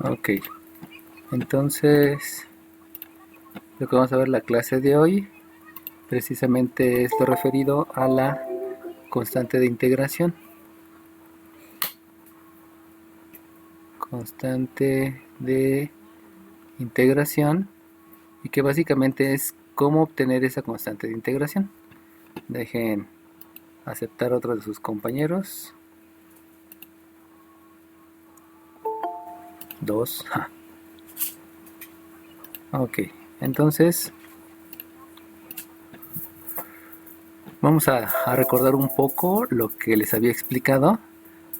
Ok, entonces lo que vamos a ver la clase de hoy precisamente es lo referido a la constante de integración. Constante de integración y que básicamente es cómo obtener esa constante de integración. Dejen aceptar otro de sus compañeros. Dos. Ok, entonces vamos a recordar un poco lo que les había explicado.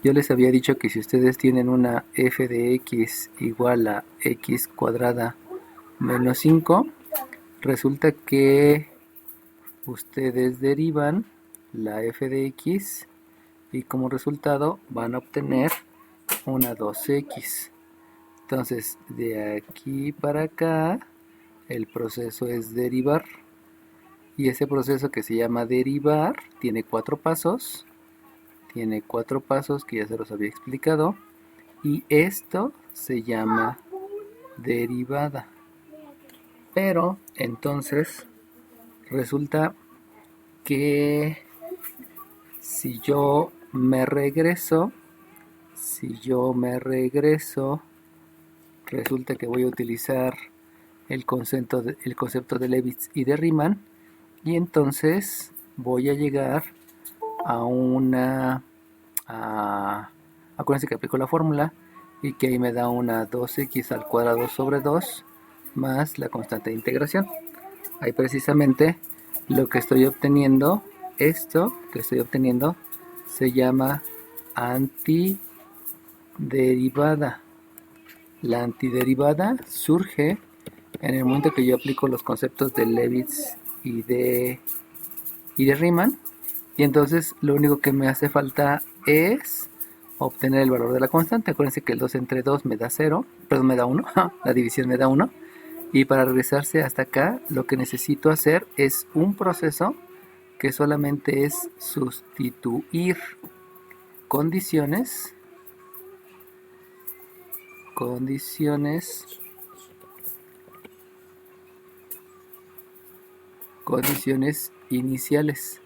Yo les había dicho que si ustedes tienen una f de x igual a x cuadrada menos 5, resulta que ustedes derivan la f de x y como resultado van a obtener una 2x. Entonces, de aquí para acá, el proceso es derivar. Y ese proceso que se llama derivar tiene cuatro pasos. Tiene cuatro pasos que ya se los había explicado. Y esto se llama derivada. Pero entonces resulta que si yo me regreso, resulta que voy a utilizar el concepto de Levitz y de Riemann, y entonces voy a llegar a una... acuérdense que aplico la fórmula y que ahí me da una 2x al cuadrado sobre 2 más la constante de integración. Ahí precisamente lo que estoy obteniendo, esto que estoy obteniendo, se llama antiderivada. La antiderivada surge en el momento que yo aplico los conceptos de Levitz y de Riemann, y entonces lo único que me hace falta es obtener el valor de la constante. Acuérdense que el 2 entre 2 me da 0, perdón, me da 1, la división me da 1, y para regresarse hasta acá lo que necesito hacer es un proceso que solamente es sustituir condiciones condiciones condiciones iniciales.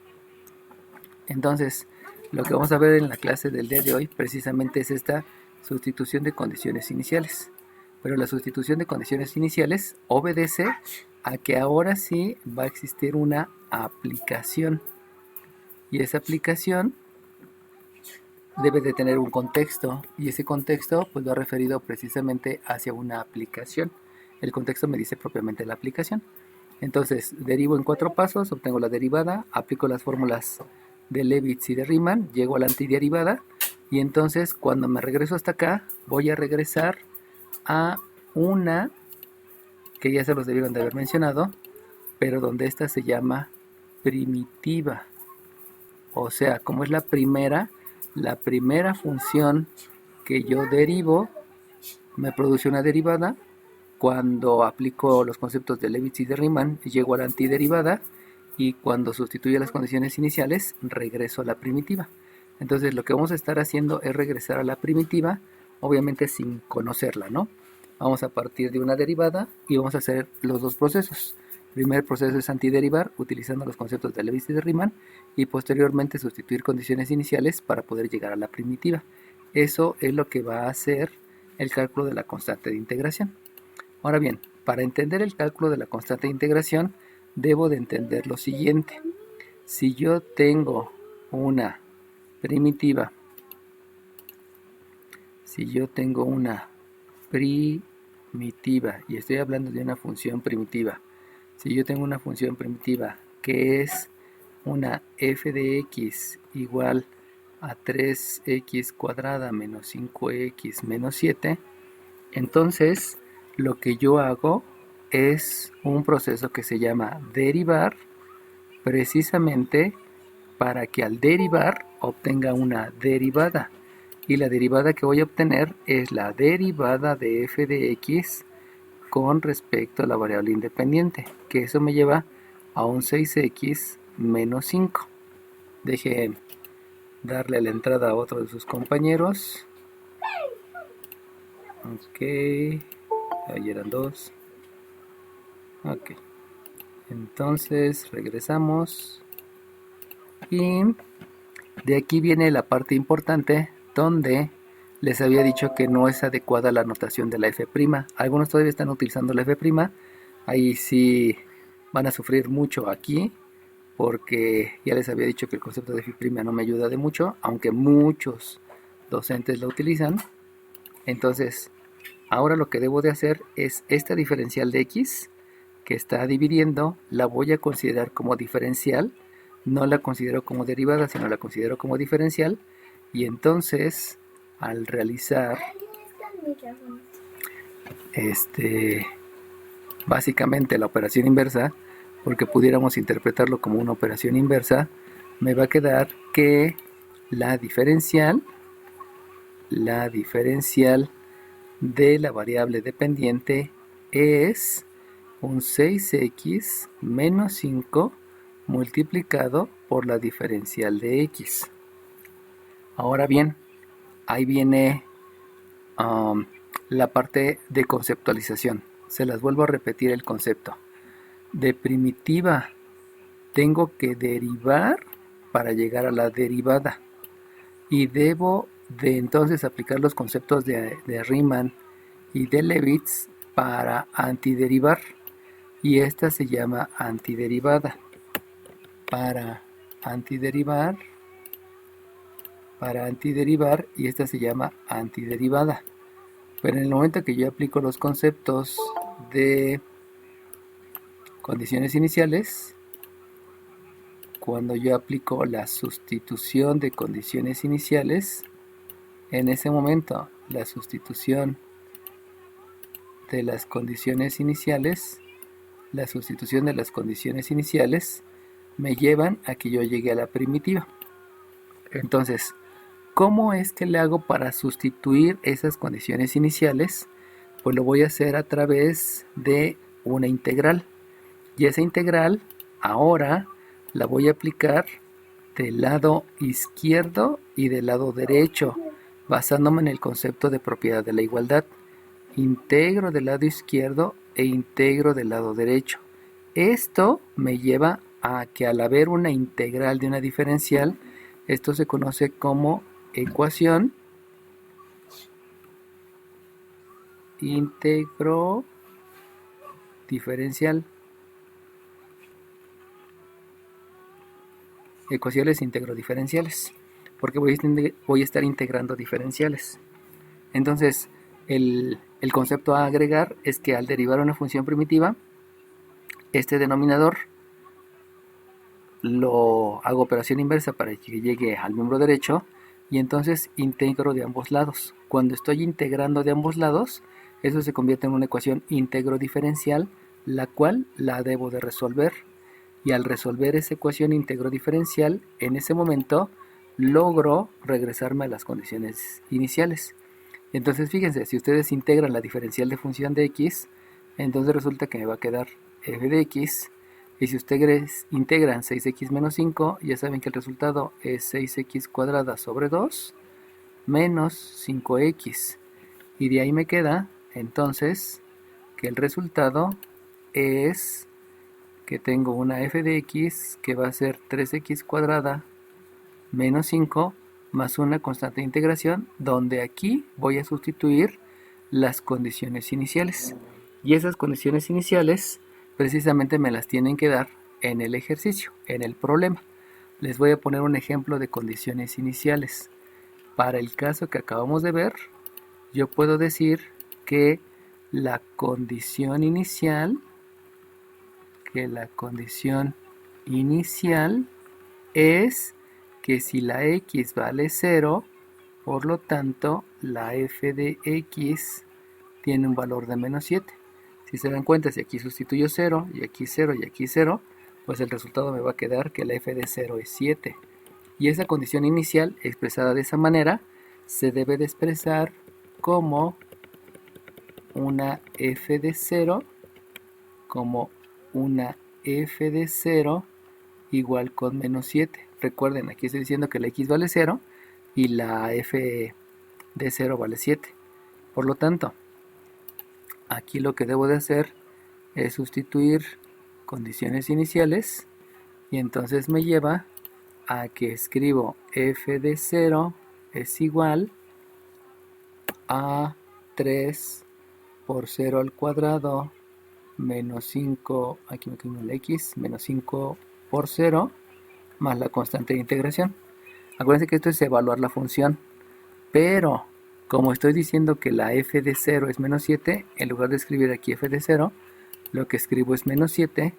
Entonces, lo que vamos a ver en la clase del día de hoy precisamente es esta sustitución de condiciones iniciales. Pero la sustitución de condiciones iniciales obedece a que ahora sí va a existir una aplicación. Y esa aplicación debe de tener un contexto. Y ese contexto pues va referido precisamente hacia una aplicación. El contexto me dice propiamente la aplicación. Entonces, derivo en cuatro pasos, obtengo la derivada, aplico las fórmulas de Levitz y de Riemann, llego a la antiderivada y entonces cuando me regreso hasta acá voy a regresar a una que ya se los debieron de haber mencionado, pero donde esta se llama primitiva. O sea, como es la primera función que yo derivo me produce una derivada. Cuando aplico los conceptos de Levitz y de Riemann, llego a la antiderivada y cuando sustituyo las condiciones iniciales, regreso a la primitiva. Entonces lo que vamos a estar haciendo es regresar a la primitiva, obviamente sin conocerla, ¿no? Vamos a partir de una derivada y vamos a hacer los dos procesos. El primer proceso es antiderivar utilizando los conceptos de Levitz y de Riemann y posteriormente sustituir condiciones iniciales para poder llegar a la primitiva. Eso es lo que va a hacer el cálculo de la constante de integración. Ahora bien, para entender el cálculo de la constante de integración, debo de entender lo siguiente. Si yo tengo una primitiva, si yo tengo una primitiva, y estoy hablando de una función primitiva, si yo tengo una función primitiva que es una f de x igual a 3x cuadrada menos 5x menos 7, entonces lo que yo hago es un proceso que se llama derivar, precisamente para que al derivar obtenga una derivada. Y la derivada que voy a obtener es la derivada de f de x con respecto a la variable independiente, que eso me lleva a un 6x menos 5. Dejen darle a la entrada a otro de sus compañeros. Ok, ahí eran 2. Ok, entonces regresamos y de aquí viene la parte importante donde les había dicho que no es adecuada la notación de la F'. Algunos todavía están utilizando la F'. Ahí sí van a sufrir mucho aquí porque ya les había dicho que el concepto de F' no me ayuda de mucho, aunque muchos docentes lo utilizan. Entonces, ahora lo que debo de hacer es esta diferencial de X que está dividiendo, la voy a considerar como diferencial, no la considero como derivada, sino la considero como diferencial, y entonces al realizar básicamente la operación inversa, porque pudiéramos interpretarlo como una operación inversa, me va a quedar que la diferencial de la variable dependiente es un 6x menos 5 multiplicado por la diferencial de x. Ahora bien, ahí viene la parte de conceptualización. Se las vuelvo a repetir el concepto. De primitiva tengo que derivar para llegar a la derivada. Y debo de entonces aplicar los conceptos de Riemann y de Levitz para antiderivar. Y esta se llama antiderivada. Para antiderivar, y esta se llama antiderivada. Pero en el momento que yo aplico los conceptos de condiciones iniciales, cuando yo aplico la sustitución de condiciones iniciales, en ese momento la sustitución de las condiciones iniciales, me llevan a que yo llegue a la primitiva. Entonces, ¿cómo es que le hago para sustituir esas condiciones iniciales? Pues lo voy a hacer a través de una integral. Y esa integral ahora la voy a aplicar del lado izquierdo y del lado derecho, basándome en el concepto de propiedad de la igualdad. Integro del lado izquierdo e integro del lado derecho. Esto me lleva a que al haber una integral de una diferencial, esto se conoce como ecuación íntegro diferencial. Ecuaciones íntegro-diferenciales, porque voy a estar integrando diferenciales. Entonces, el concepto a agregar es que al derivar una función primitiva, este denominador lo hago operación inversa para que llegue al miembro derecho y entonces integro de ambos lados. Cuando estoy integrando de ambos lados, eso se convierte en una ecuación íntegro diferencial, la cual la debo de resolver. Y al resolver esa ecuación íntegro diferencial, en ese momento logro regresarme a las condiciones iniciales. Entonces fíjense, si ustedes integran la diferencial de función de x, entonces resulta que me va a quedar f de x. Y si ustedes integran 6x menos 5, ya saben que el resultado es 6x cuadrada sobre 2 menos 5x. Y de ahí me queda entonces que el resultado es que tengo una f de x que va a ser 3x cuadrada menos 5 más una constante de integración, donde aquí voy a sustituir las condiciones iniciales. Y esas condiciones iniciales precisamente me las tienen que dar en el ejercicio, en el problema. Les voy a poner un ejemplo de condiciones iniciales. Para el caso que acabamos de ver, yo puedo decir que la condición inicial es que si la x vale 0, por lo tanto la f de x tiene un valor de menos 7. Si se dan cuenta, si aquí sustituyo 0 y aquí 0 y aquí 0, pues el resultado me va a quedar que la f de 0 es 7. Y esa condición inicial expresada de esa manera se debe de expresar como una f de 0 igual con menos 7. Recuerden, aquí estoy diciendo que la x vale 0 y la f de 0 vale 7. Por lo tanto, aquí lo que debo de hacer es sustituir condiciones iniciales y entonces me lleva a que escribo f de 0 es igual a 3 por 0 al cuadrado menos 5, aquí me quedo el x, menos 5 por 0 más la constante de integración. Acuérdense que esto es evaluar la función, pero como estoy diciendo que la f de 0 es menos 7, en lugar de escribir aquí f de 0, lo que escribo es menos 7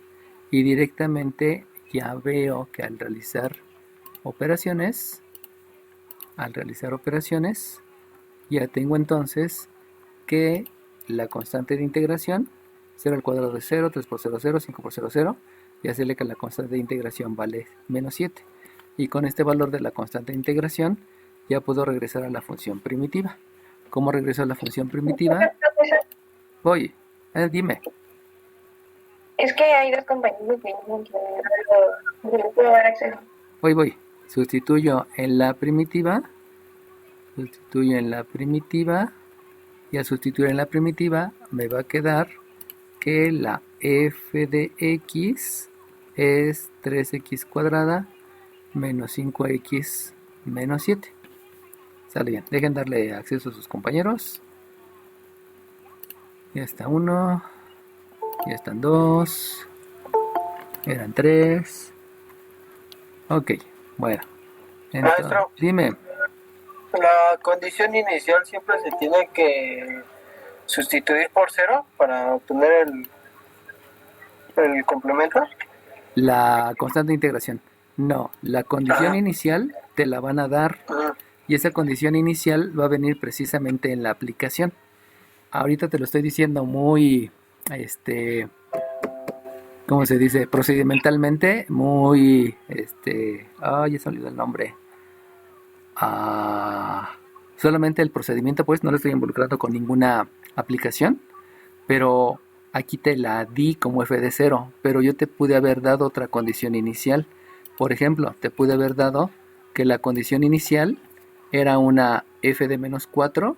y directamente ya veo que al realizar operaciones, ya tengo entonces que la constante de integración, 0 al cuadrado de 0, 3 por 0, 0, 5 por 0, 0, y hacerle que la constante de integración vale menos 7. Y con este valor de la constante de integración ya puedo regresar a la función primitiva. ¿Cómo regreso a la función primitiva? Voy, dime. Es que hay dos compañeros que no puedo dar acceso. Voy. Sustituyo en la primitiva. Y al sustituir en la primitiva me va a quedar que la f de x es 3x cuadrada menos 5x menos 7. Sale bien. Dejen darle acceso a sus compañeros. Ya está uno. Ya están dos. Eran tres. Ok, bueno. Entonces, Maestro, dime. la condición inicial siempre se tiene que sustituir por 0 para obtener el complemento. La constante de integración. No, la condición inicial te la van a dar y esa condición inicial va a venir precisamente en la aplicación. Ahorita te lo estoy diciendo muy, ¿cómo se dice? Procedimentalmente, muy, ya se olvidó el nombre. Solamente el procedimiento, pues, no lo estoy involucrando con ninguna aplicación, pero aquí te la di como f de 0, pero yo te pude haber dado otra condición inicial. Por ejemplo, te pude haber dado que la condición inicial era una f de menos 4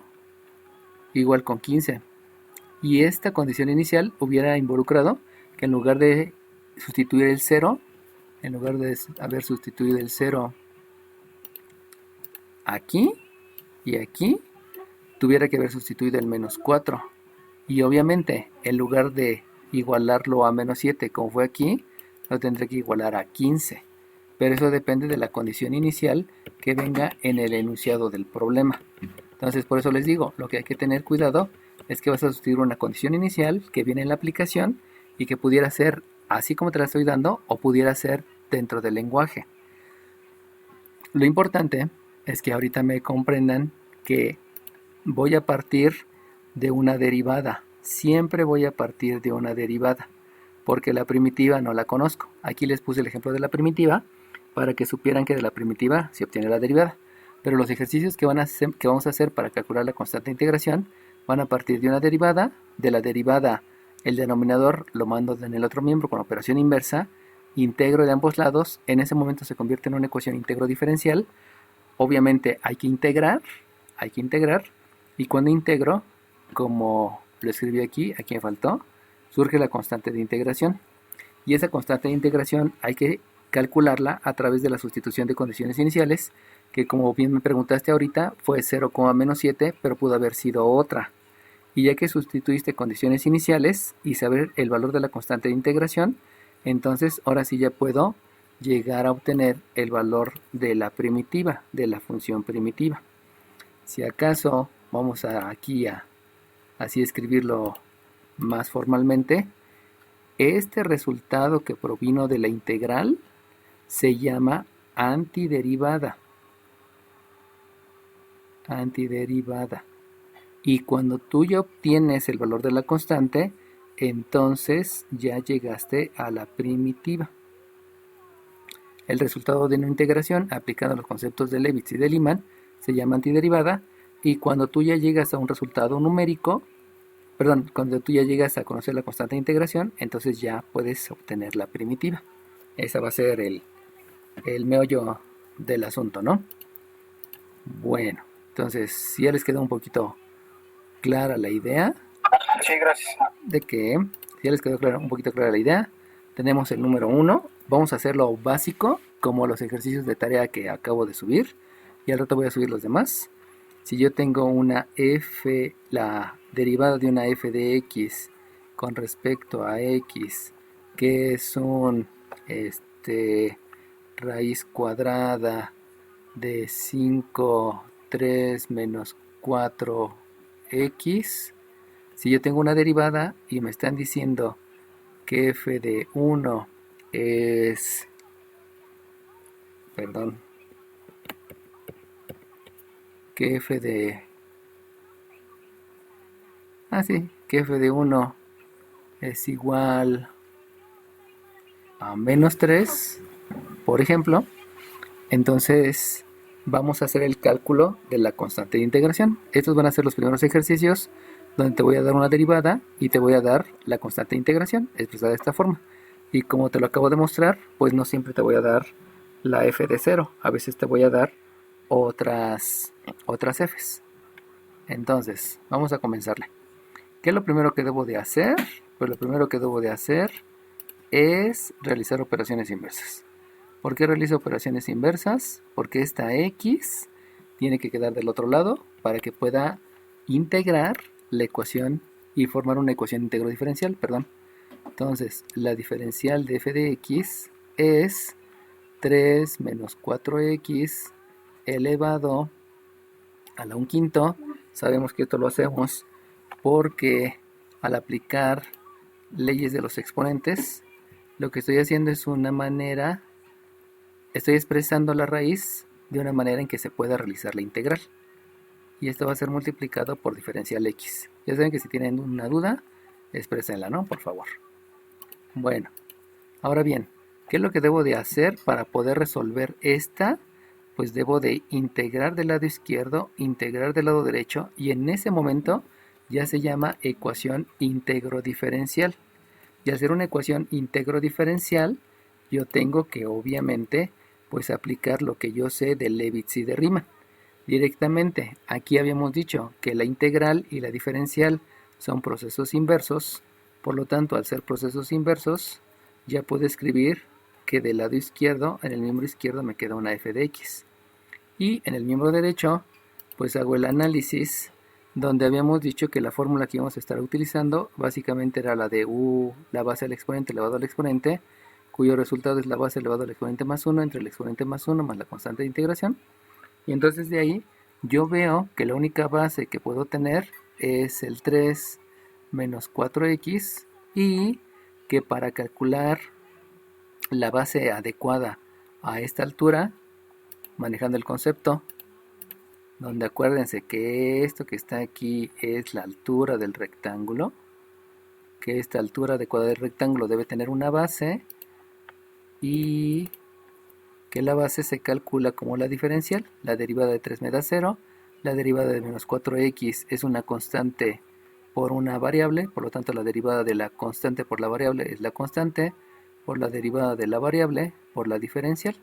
igual con 15. Y esta condición inicial hubiera involucrado que en lugar de sustituir el 0, en lugar de haber sustituido el 0 aquí y aquí, tuviera que haber sustituido el menos 4. Y obviamente, en lugar de igualarlo a menos 7 como fue aquí, lo tendré que igualar a 15. Pero eso depende de la condición inicial que venga en el enunciado del problema. Entonces, por eso les digo, lo que hay que tener cuidado es que vas a sustituir una condición inicial que viene en la aplicación y que pudiera ser así como te la estoy dando o pudiera ser dentro del lenguaje. Lo importante es que ahorita me comprendan que voy a partir de una derivada. Siempre voy a partir de una derivada, porque la primitiva no la conozco. Aquí les puse el ejemplo de la primitiva para que supieran que de la primitiva se obtiene la derivada. Pero los ejercicios que vamos a hacer para calcular la constante de integración van a partir de una derivada. De la derivada, el denominador lo mando en el otro miembro con operación inversa. Integro de ambos lados. En ese momento se convierte en una ecuación integro diferencial. Obviamente hay que integrar. Y cuando integro, como lo escribí aquí me faltó, surge la constante de integración. Y esa constante de integración hay que calcularla a través de la sustitución de condiciones iniciales, que como bien me preguntaste ahorita, fue 0,-7, pero pudo haber sido otra. Y ya que sustituiste condiciones iniciales y saber el valor de la constante de integración, entonces ahora sí ya puedo llegar a obtener el valor de la primitiva, de la función primitiva. Si acaso vamos aquí a así escribirlo más formalmente, este resultado que provino de la integral se llama antiderivada. Y cuando tú ya obtienes el valor de la constante, entonces ya llegaste a la primitiva. El resultado de una integración, aplicando los conceptos de Levitz y de Lyman, se llama antiderivada. Y cuando tú ya llegas a un resultado numérico, cuando tú ya llegas a conocer la constante de integración, entonces ya puedes obtener la primitiva. Esa va a ser el meollo del asunto, ¿no? Bueno, entonces si ya les quedó un poquito clara la idea Sí, gracias. de que, si ya les quedó un poquito clara la idea, tenemos el número 1, vamos a hacerlo básico, como los ejercicios de tarea que acabo de subir, y al rato voy a subir los demás. Si yo tengo una f, la derivada de una f de x con respecto a x, que es un raíz cuadrada de 5, 3 menos 4x, si yo tengo una derivada y me están diciendo que f de 1 es, perdón, que f de, que f de 1 es igual a menos 3, por ejemplo, entonces vamos a hacer el cálculo de la constante de integración. Estos van a ser los primeros ejercicios donde te voy a dar una derivada y te voy a dar la constante de integración expresada de esta forma. Y como te lo acabo de mostrar, pues no siempre te voy a dar la f de 0, a veces te voy a dar otras f's. Entonces, vamos a comenzarle. ¿Qué es lo primero que debo de hacer? Pues lo primero que debo de hacer es realizar operaciones inversas. ¿Por qué realizo operaciones inversas? Porque esta x tiene que quedar del otro lado para que pueda integrar la ecuación y formar una ecuación íntegro diferencial, perdón. Entonces, la diferencial de f de x es 3 menos 4x elevado a la 1/5. Sabemos que esto lo hacemos porque al aplicar leyes de los exponentes, lo que estoy haciendo es estoy expresando la raíz de una manera en que se pueda realizar la integral. Y esto va a ser multiplicado por diferencial x. Ya saben que si tienen una duda, exprésenla, ¿no? Por favor. Bueno, ahora bien, ¿qué es lo que debo de hacer para poder resolver esta? Pues debo de integrar del lado izquierdo, integrar del lado derecho, y en ese momento ya se llama ecuación íntegro diferencial. Y al ser una ecuación íntegro diferencial, yo tengo que obviamente pues aplicar lo que yo sé de Levitz y de Riemann. Directamente, aquí habíamos dicho que la integral y la diferencial son procesos inversos, por lo tanto al ser procesos inversos ya puedo escribir que del lado izquierdo, en el miembro izquierdo me queda una f de x, y en el miembro derecho pues hago el análisis donde habíamos dicho que la fórmula que íbamos a estar utilizando básicamente era la de u, la base del exponente elevado al exponente, cuyo resultado es la base elevado al exponente más 1 entre el exponente más 1 más la constante de integración. Y entonces de ahí yo veo que la única base que puedo tener es el 3 menos 4x, y que para calcular la base adecuada a esta altura, manejando el concepto, donde acuérdense que esto que está aquí es la altura del rectángulo, que esta altura adecuada del rectángulo debe tener una base, y que la base se calcula como la diferencial. La derivada de 3 me da 0, la derivada de menos 4x es una constante por una variable, por lo tanto la derivada de la constante por la variable es la constante, por la derivada de la variable por la diferencial.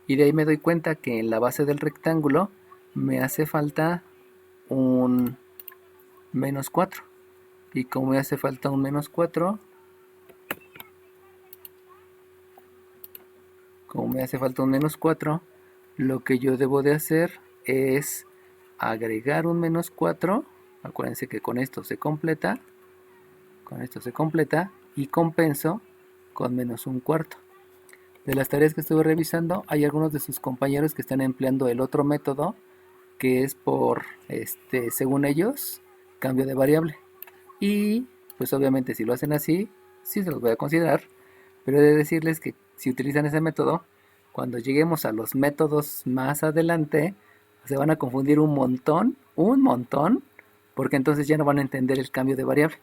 Y de ahí me doy cuenta que en la base del rectángulo me hace falta un menos 4. Y como me hace falta un menos 4, lo que yo debo de hacer es agregar un menos 4. Acuérdense que con esto se completa, y compenso con menos un cuarto. De las tareas que estuve revisando, hay algunos de sus compañeros que están empleando el otro método, que es por, según ellos, cambio de variable. Y pues obviamente si lo hacen así, sí se los voy a considerar, pero he de decirles que si utilizan ese método, cuando lleguemos a los métodos más adelante, se van a confundir un montón, porque entonces ya no van a entender el cambio de variable.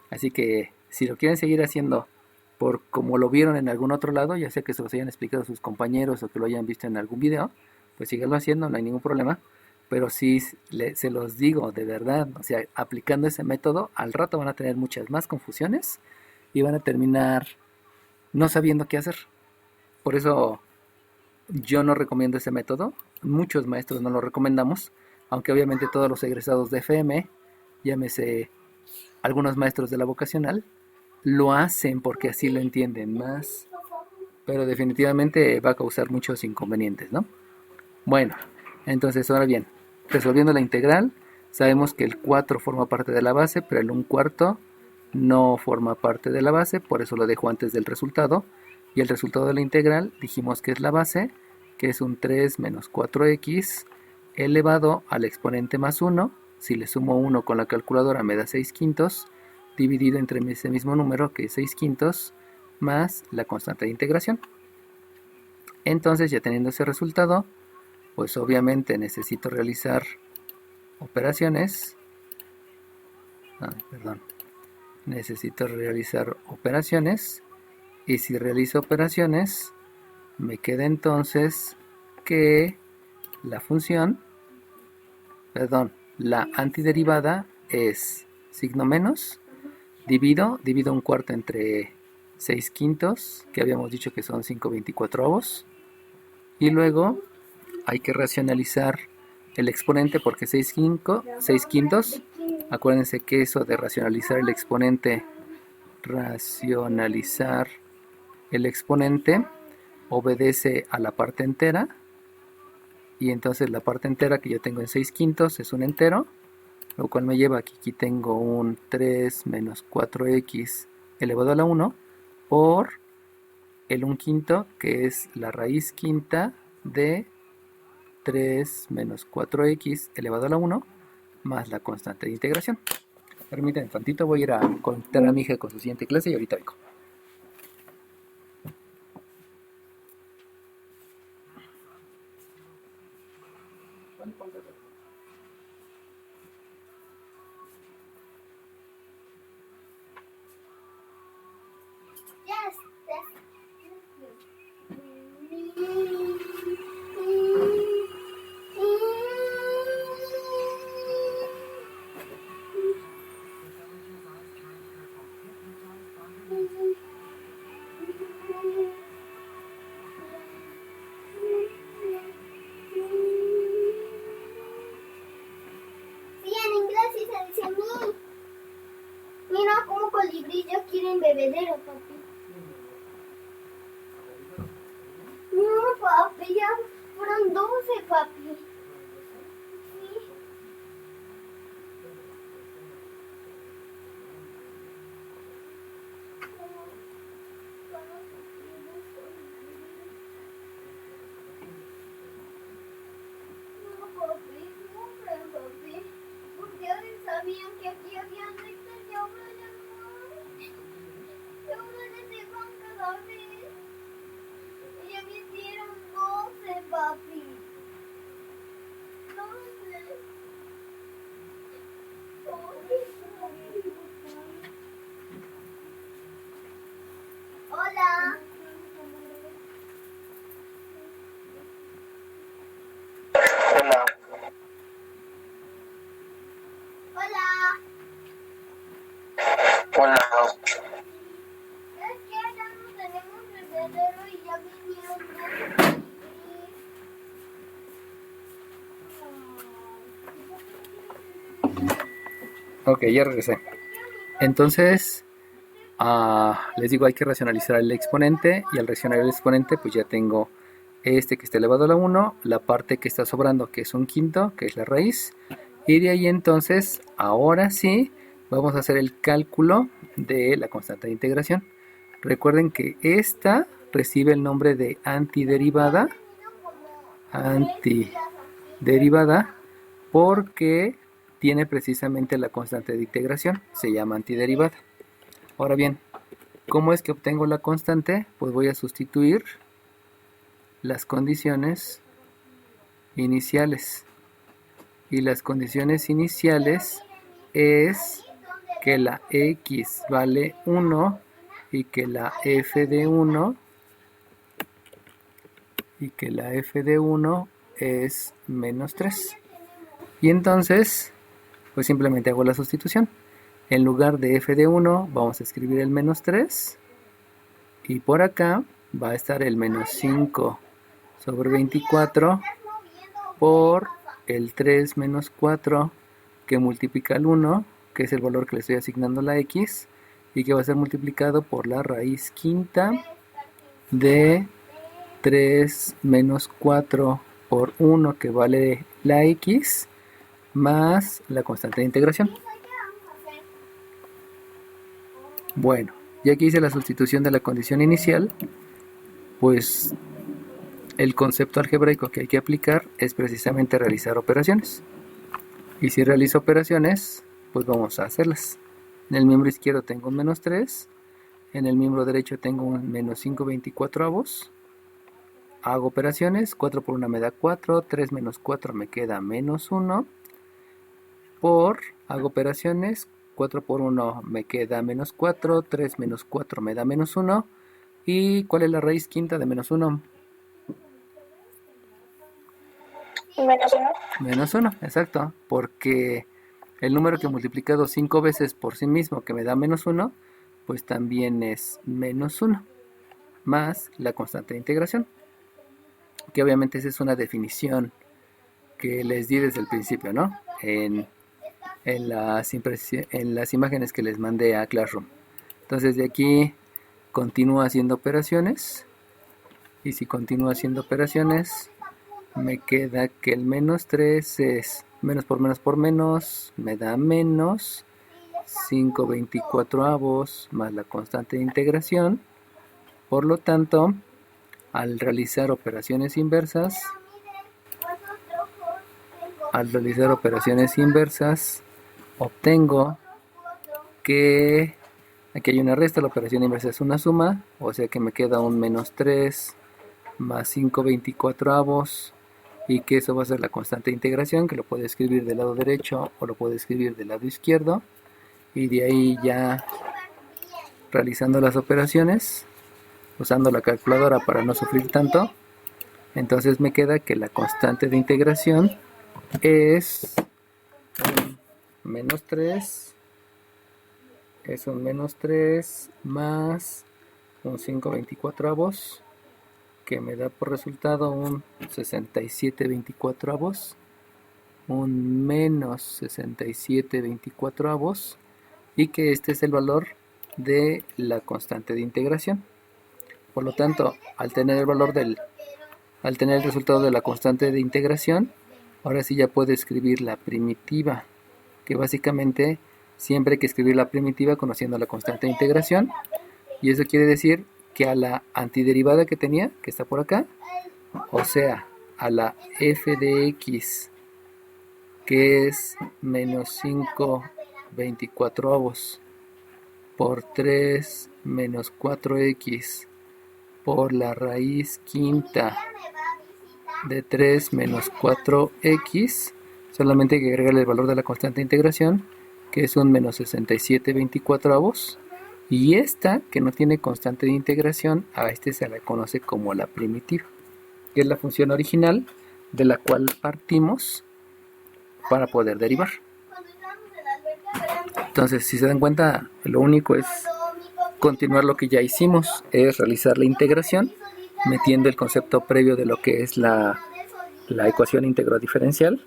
Así que si lo quieren seguir haciendo por como lo vieron en algún otro lado, ya sea que se los hayan explicado sus compañeros o que lo hayan visto en algún video, pues síganlo haciendo, no hay ningún problema. Pero sí, se los digo de verdad, o sea, aplicando ese método, al rato van a tener muchas más confusiones y van a terminar no sabiendo qué hacer. Por eso yo no recomiendo ese método, muchos maestros no lo recomendamos, aunque obviamente todos los egresados de FM llámese algunos maestros de la vocacional, lo hacen porque así lo entienden más, pero definitivamente va a causar muchos inconvenientes, ¿no? Bueno, entonces ahora bien, resolviendo la integral, sabemos que el 4 forma parte de la base, pero el 1/4 no forma parte de la base, por eso lo dejo antes del resultado. Y el resultado de la integral dijimos que es la base, que es un 3 menos 4x elevado al exponente más 1. Si le sumo 1 con la calculadora me da 6/5, dividido entre ese mismo número que es 6/5, más la constante de integración. Entonces, ya teniendo ese resultado, pues obviamente necesito realizar operaciones. Necesito realizar operaciones. Y si realizo operaciones, me queda entonces que la función, la antiderivada es signo menos, divido 1/4 entre 6/5, que habíamos dicho que son 5/24, y luego hay que racionalizar el exponente porque 6/5, acuérdense que eso de racionalizar el exponente obedece a la parte entera, y entonces la parte entera que yo tengo en 6/5 es un entero, lo cual me lleva a que aquí tengo un 3 menos 4x elevado a la 1 por el 1/5, que es la raíz quinta de 3 menos 4x elevado a la 1 más la constante de integración. Permítanme un tantito, voy a ir a conectar a mi hija con su siguiente clase y ahorita vengo. Mira cómo colibrillos quieren bebedero, papi. No, papi, ya fueron 12, papi. Sí. No, papi, sufren, papi. Ustedes sabían que aquí había rectas y ahora ya no hay. Y ahora les dejan cada vez. Y ya me dieron 12, papi. 12. Hola. Hola. Hola. Hola. Es que ya no tenemos bebedero y ya vinieron 12. Ok, ya regresé. Entonces, les digo, hay que racionalizar el exponente, y al racionalizar el exponente, pues ya tengo este que está elevado a la 1, la parte que está sobrando, que es 1/5, que es la raíz, y de ahí entonces, ahora sí, vamos a hacer el cálculo de la constante de integración. Recuerden que esta recibe el nombre de antiderivada, porque tiene precisamente la constante de integración, se llama antiderivada. Ahora bien, ¿cómo es que obtengo la constante? Pues voy a sustituir las condiciones iniciales. Y las condiciones iniciales es que la x vale 1 y que la f de 1 es menos 3. Y entonces, pues simplemente hago la sustitución. En lugar de f de 1 vamos a escribir el menos 3, y por acá va a estar el menos 5 sobre 24 por el 3 menos 4 que multiplica el 1 que es el valor que le estoy asignando a la x, y que va a ser multiplicado por la raíz quinta de 3 menos 4 por 1, que vale la x, más la constante de integración. Bueno, ya que hice la sustitución de la condición inicial, pues el concepto algebraico que hay que aplicar es precisamente realizar operaciones. Y si realizo operaciones, pues vamos a hacerlas. En el miembro izquierdo tengo un menos 3, en el miembro derecho tengo un menos 5/24. Hago operaciones, 4 por 1 me da 4, 3 menos 4 me queda menos 1, hago operaciones, 4 por 1 me queda menos 4, 3 menos 4 me da menos 1, ¿y cuál es la raíz quinta de menos 1? Menos 1. Menos 1, exacto, porque el número que he multiplicado 5 veces por sí mismo, que me da menos 1, pues también es menos 1, más la constante de integración, que obviamente esa es una definición que les di desde el principio, ¿no? En las imágenes que les mandé a Classroom. Entonces de aquí continúo haciendo operaciones, y si continúo haciendo operaciones, me queda que el menos 3 es menos por menos por menos, me da menos 5/24 más la constante de integración. Por lo tanto, al realizar operaciones inversas, obtengo que aquí hay una resta, la operación inversa es una suma, o sea que me queda un menos 3 más 5/24, y que eso va a ser la constante de integración, que lo puedo escribir del lado derecho o lo puedo escribir del lado izquierdo, y de ahí ya realizando las operaciones, usando la calculadora para no sufrir tanto, entonces me queda que la constante de integración es un menos 3, más un 5/24, que me da por resultado un 67/24, un menos 67/24, y que este es el valor de la constante de integración. Por lo tanto, al tener el resultado de la constante de integración, ahora sí ya puedo escribir la primitiva, que básicamente siempre hay que escribir la primitiva conociendo la constante de integración, y eso quiere decir que a la antiderivada que tenía, que está por acá, o sea, a la f de x, que es menos 5/24 por 3 menos 4x por la raíz quinta de 3 menos 4x, solamente hay que agregarle el valor de la constante de integración, que es un menos 67/24, y esta, que no tiene constante de integración, a este se la conoce como la primitiva, que es la función original de la cual partimos para poder derivar. Entonces, si se dan cuenta, lo único es continuar lo que ya hicimos, es realizar la integración, metiendo el concepto previo de lo que es la ecuación íntegro-diferencial,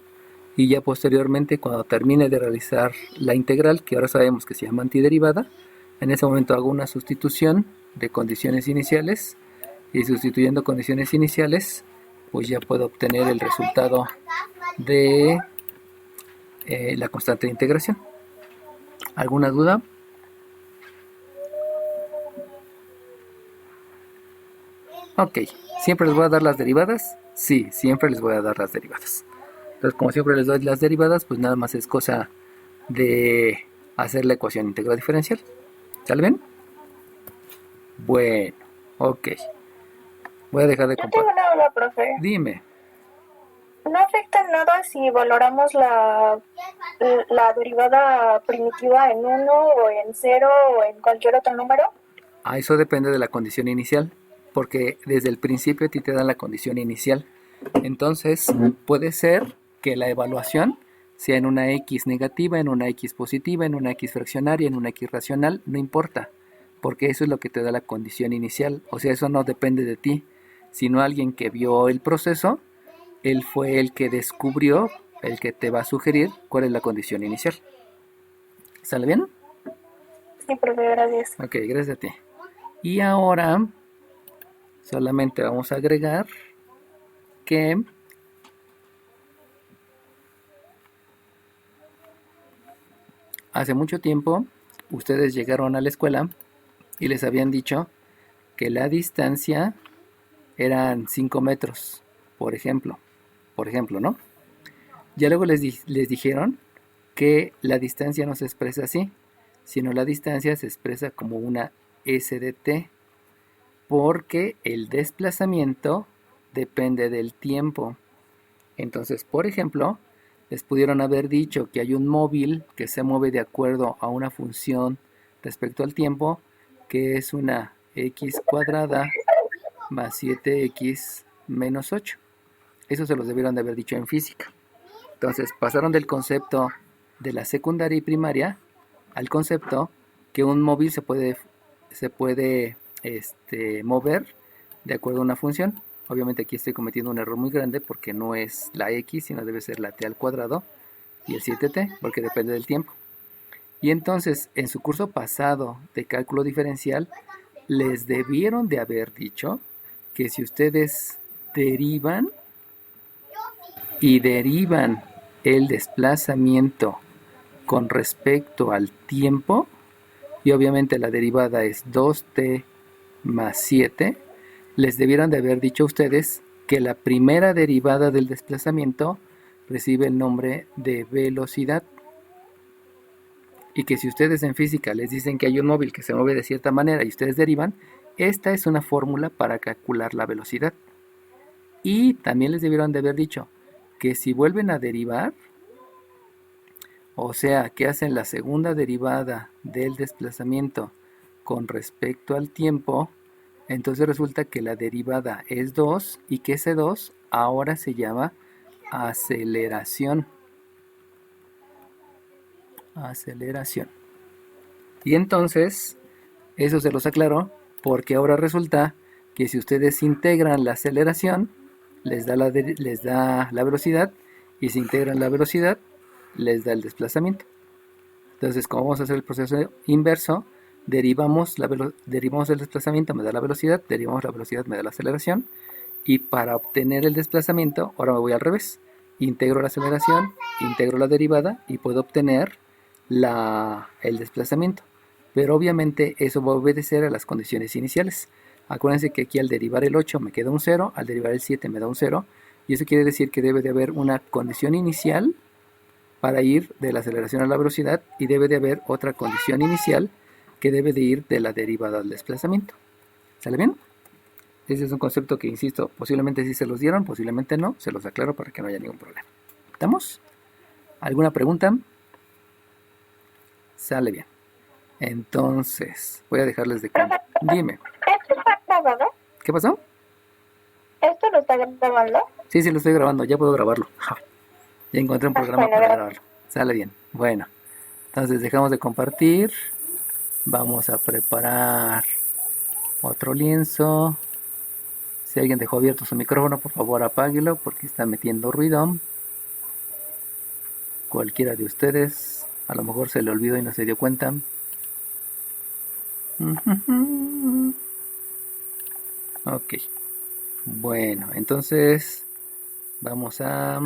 y ya posteriormente, cuando termine de realizar la integral, que ahora sabemos que se llama antiderivada, en ese momento hago una sustitución de condiciones iniciales, y sustituyendo condiciones iniciales, pues ya puedo obtener el resultado de la constante de integración. ¿Alguna duda? Ok, ¿siempre les voy a dar las derivadas? Sí, siempre les voy a dar las derivadas. Entonces, como siempre les doy las derivadas, pues nada más es cosa de hacer la ecuación íntegra diferencial. ¿Sale bien? Bueno, ok. Voy a dejar de Yo tengo una duda, profe. Dime. ¿No afecta en nada si valoramos la derivada primitiva en 1 o en 0 o en cualquier otro número? Eso depende de la condición inicial, porque desde el principio a ti te dan la condición inicial. Entonces, puede ser que la evaluación sea en una x negativa, en una x positiva, en una x fraccionaria, en una x racional, no importa, porque eso es lo que te da la condición inicial. O sea, eso no depende de ti, sino alguien que vio el proceso, él fue el que descubrió, el que te va a sugerir cuál es la condición inicial. ¿Sale bien? Sí, profe, gracias. Ok, gracias a ti. Y ahora solamente vamos a agregar que hace mucho tiempo ustedes llegaron a la escuela y les habían dicho que la distancia eran 5 metros, por ejemplo, ¿no? Ya luego les dijeron que la distancia no se expresa así, sino la distancia se expresa como una s de t, porque el desplazamiento depende del tiempo. Entonces, por ejemplo, les pudieron haber dicho que hay un móvil que se mueve de acuerdo a una función respecto al tiempo, que es una x cuadrada más 7x menos 8. Eso se los debieron de haber dicho en física. Entonces pasaron del concepto de la secundaria y primaria al concepto que un móvil se puede mover de acuerdo a una función. Obviamente aquí estoy cometiendo un error muy grande porque no es la x, sino debe ser la t al cuadrado y el 7t, porque depende del tiempo. Y entonces, en su curso pasado de cálculo diferencial, les debieron de haber dicho que si ustedes derivan y derivan el desplazamiento con respecto al tiempo, y obviamente la derivada es 2t más 7, les debieron de haber dicho a ustedes que la primera derivada del desplazamiento recibe el nombre de velocidad, y que si ustedes en física les dicen que hay un móvil que se mueve de cierta manera y ustedes derivan, esta es una fórmula para calcular la velocidad. Y también les debieron de haber dicho que si vuelven a derivar, o sea, que hacen la segunda derivada del desplazamiento con respecto al tiempo, entonces resulta que la derivada es 2 y que ese 2 ahora se llama aceleración. Y entonces, eso se los aclaró porque ahora resulta que si ustedes integran la aceleración, les da la velocidad, y si integran la velocidad, les da el desplazamiento. Entonces, como vamos a hacer el proceso inverso, derivamos el desplazamiento, me da la velocidad, derivamos la velocidad, me da la aceleración, y para obtener el desplazamiento, ahora me voy al revés, integro la aceleración, integro la derivada y puedo obtener el desplazamiento. Pero obviamente eso va a obedecer a las condiciones iniciales. Acuérdense que aquí al derivar el 8 me queda un 0, al derivar el 7 me da un 0, y eso quiere decir que debe de haber una condición inicial para ir de la aceleración a la velocidad, y debe de haber otra condición inicial que debe de ir de la derivada al desplazamiento. ¿Sale bien? Ese es un concepto que, insisto, posiblemente sí se los dieron, posiblemente no, se los aclaro para que no haya ningún problema. ¿Estamos? ¿Alguna pregunta? Sale bien. Entonces, voy a dejarles de... Dime. ¿Esto está grabado? ¿Qué pasó? ¿Esto lo está grabando? Sí, lo estoy grabando, ya puedo grabarlo. Ya encontré un programa para grabarlo. Sale bien. Bueno, entonces dejamos de compartir. Vamos a preparar otro lienzo. Si alguien dejó abierto su micrófono, por favor apáguelo porque está metiendo ruido. Cualquiera de ustedes, a lo mejor se le olvidó y no se dio cuenta. Ok. Bueno, entonces vamos a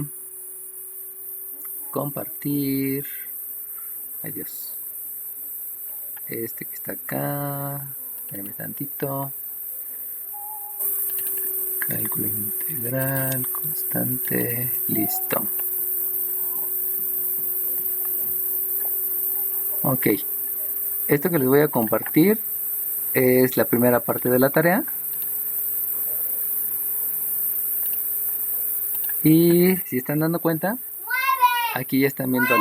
compartir. Ay Dios. Este que está acá. Espérame tantito. Cálculo integral, constante. Listo. Ok. Esto que les voy a compartir es la primera parte de la tarea. Y si están dando cuenta, aquí ya están viendo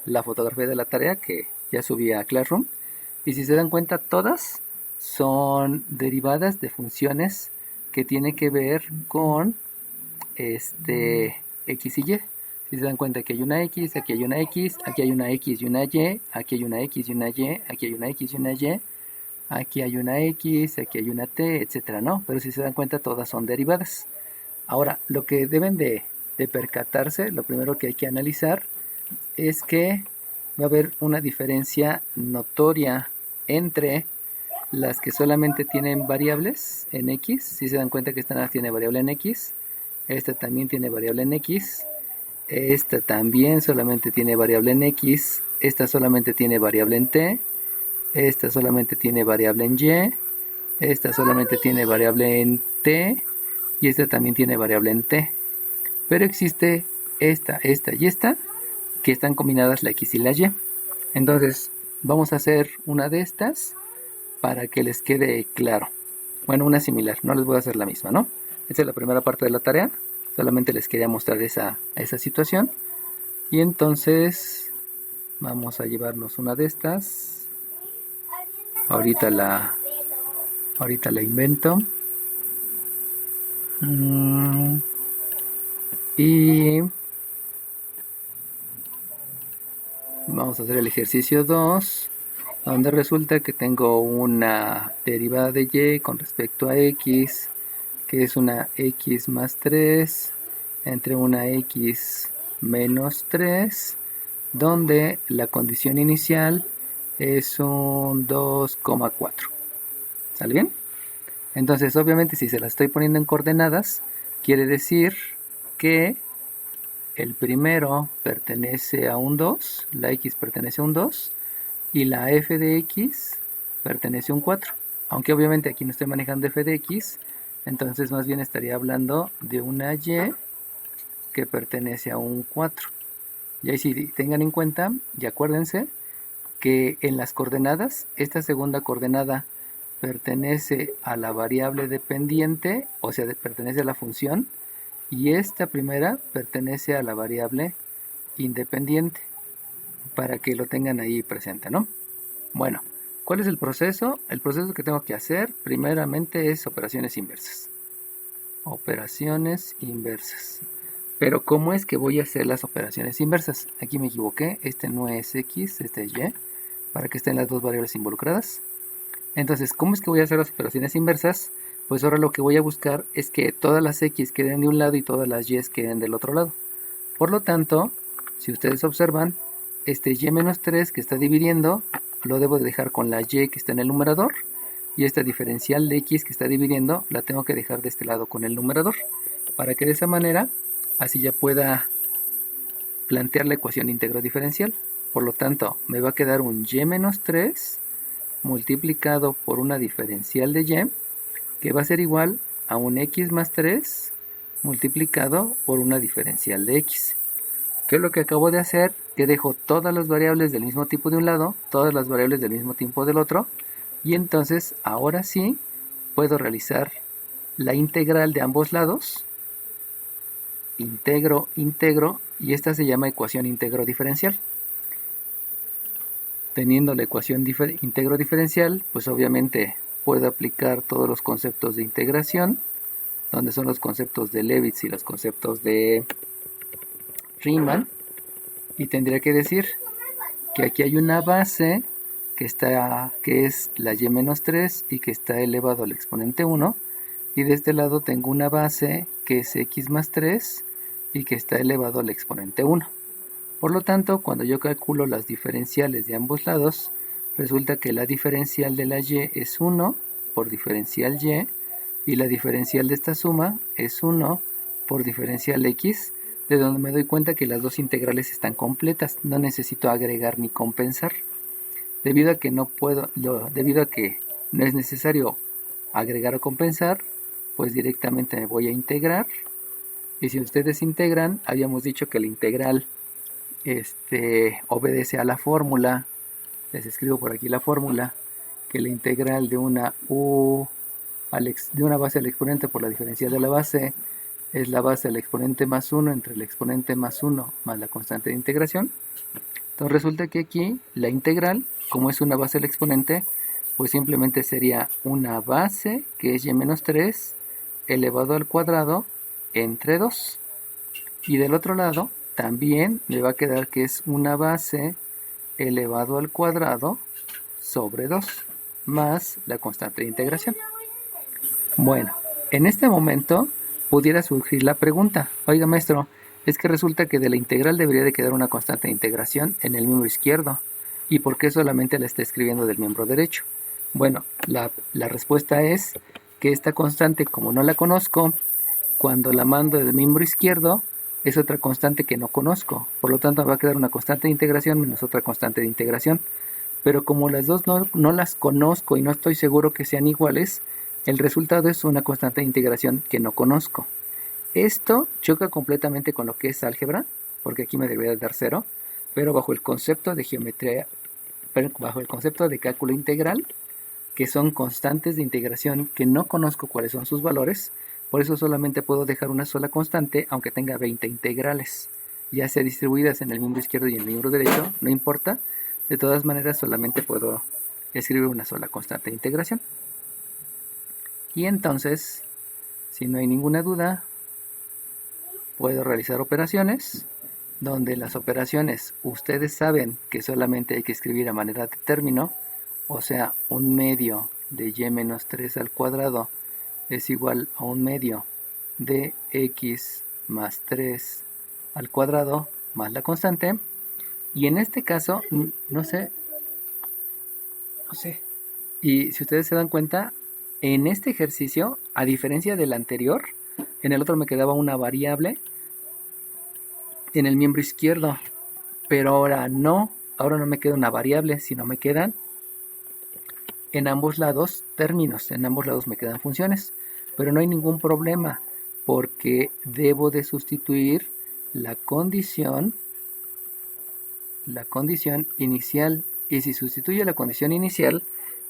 la fotografía de la tarea que ya subí a Classroom. Y si se dan cuenta, todas son derivadas de funciones que tienen que ver con X y Y. Si se dan cuenta que hay una X, aquí hay una X, aquí hay una X y una Y, aquí hay una X y una Y, aquí hay una X y una Y, aquí hay una X, aquí hay una T, etcétera, ¿no? Pero si se dan cuenta, todas son derivadas. Ahora, lo que deben de percatarse, lo primero que hay que analizar es que va a haber una diferencia notoria entre las que solamente tienen variables en X. Si se dan cuenta que esta tiene variable en X, esta también tiene variable en X, esta también solamente tiene variable en X, esta solamente tiene variable en T, esta solamente tiene variable en Y, esta solamente tiene variable en T y esta también tiene variable en T. Pero existe esta y esta que están combinadas la X y la Y. Entonces vamos a hacer una de estas para que les quede claro. Bueno, una similar, no les voy a hacer la misma, ¿no? Esta es la primera parte de la tarea, solamente les quería mostrar esa situación. Y entonces vamos a llevarnos una de estas. Ahorita la invento. Y vamos a hacer el ejercicio 2, donde resulta que tengo una derivada de y con respecto a x, que es una x más 3 entre una x menos 3, donde la condición inicial es un 2,4. ¿Sale bien? Entonces, obviamente, si se la estoy poniendo en coordenadas, quiere decir que el primero pertenece a un 2, la x pertenece a un 2, y la f de x pertenece a un 4. Aunque obviamente aquí no estoy manejando f de x, entonces más bien estaría hablando de una y que pertenece a un 4. Y ahí sí tengan en cuenta, y acuérdense, que en las coordenadas, esta segunda coordenada pertenece a la variable dependiente, o sea, pertenece a la función, y esta primera pertenece a la variable independiente, para que lo tengan ahí presente, ¿no? Bueno, ¿cuál es el proceso? El proceso que tengo que hacer primeramente es operaciones inversas. Operaciones inversas. Pero ¿cómo es que voy a hacer las operaciones inversas? Aquí me equivoqué, este no es X, este es Y, para que estén las dos variables involucradas. Entonces, ¿cómo es que voy a hacer las operaciones inversas? Pues ahora lo que voy a buscar es que todas las X queden de un lado y todas las Y queden del otro lado. Por lo tanto, si ustedes observan, este Y menos 3 que está dividiendo, lo debo de dejar con la Y que está en el numerador, y esta diferencial de X que está dividiendo, la tengo que dejar de este lado con el numerador, para que de esa manera, así ya pueda plantear la ecuación íntegro diferencial. Por lo tanto, me va a quedar un Y menos 3 multiplicado por una diferencial de Y, que va a ser igual a un X más 3 multiplicado por una diferencial de X. ¿Qué es lo que acabo de hacer? Que dejo todas las variables del mismo tipo de un lado, todas las variables del mismo tipo del otro, y entonces ahora sí puedo realizar la integral de ambos lados. Integro, y esta se llama ecuación íntegro diferencial. Teniendo la ecuación íntegro diferencial, pues obviamente puedo aplicar todos los conceptos de integración, donde son los conceptos de Levitz y los conceptos de Riemann, y tendría que decir que aquí hay una base que es la y menos 3 y que está elevado al exponente 1, y de este lado tengo una base que es x más 3 y que está elevado al exponente 1. Por lo tanto, cuando yo calculo las diferenciales de ambos lados, resulta que la diferencial de la y es 1 por diferencial y la diferencial de esta suma es 1 por diferencial x, de donde me doy cuenta que las dos integrales están completas, no necesito agregar ni compensar. Debido a que no es necesario agregar o compensar, pues directamente me voy a integrar. Y si ustedes integran, habíamos dicho que la integral obedece a la fórmula. Les escribo por aquí la fórmula, que la integral de una base al exponente por la diferencial de la base es la base al exponente más 1 entre el exponente más 1 más la constante de integración. Entonces resulta que aquí la integral, como es una base al exponente, pues simplemente sería una base que es y menos 3 elevado al cuadrado entre 2. Y del otro lado también me va a quedar que es una base elevado al cuadrado sobre 2 más la constante de integración. Bueno, en este momento pudiera surgir la pregunta: oiga maestro, Es que resulta que de la integral debería de quedar una constante de integración en el miembro izquierdo. ¿Y por qué solamente la está escribiendo del miembro derecho? Bueno, la respuesta es que esta constante, como no la conozco, cuando la mando del miembro izquierdo, es otra constante que no conozco. Por lo tanto, me va a quedar una constante de integración menos otra constante de integración. Pero como las dos no las conozco y no estoy seguro que sean iguales, el resultado es una constante de integración que no conozco. Esto choca completamente con lo que es álgebra, porque aquí me debería dar 0, pero bajo el concepto de geometría, bajo el concepto de cálculo integral, que son constantes de integración que no conozco cuáles son sus valores, por eso solamente puedo dejar una sola constante aunque tenga 20 integrales, ya sea distribuidas en el miembro izquierdo y en el miembro derecho, no importa, de todas maneras solamente puedo escribir una sola constante de integración. Y entonces, si no hay ninguna duda, puedo realizar operaciones, donde las operaciones ustedes saben que solamente hay que escribir a manera de término, o sea, 1/2 de y menos 3 al cuadrado es igual a 1/2 de x más 3 al cuadrado más la constante. Y en este caso, no sé, y si ustedes se dan cuenta, en este ejercicio, a diferencia del anterior, en el otro me quedaba una variable en el miembro izquierdo, pero ahora no me queda una variable, sino me quedan en ambos lados términos, en ambos lados me quedan funciones, pero no hay ningún problema, porque debo de sustituir la condición inicial, y si sustituyo la condición inicial,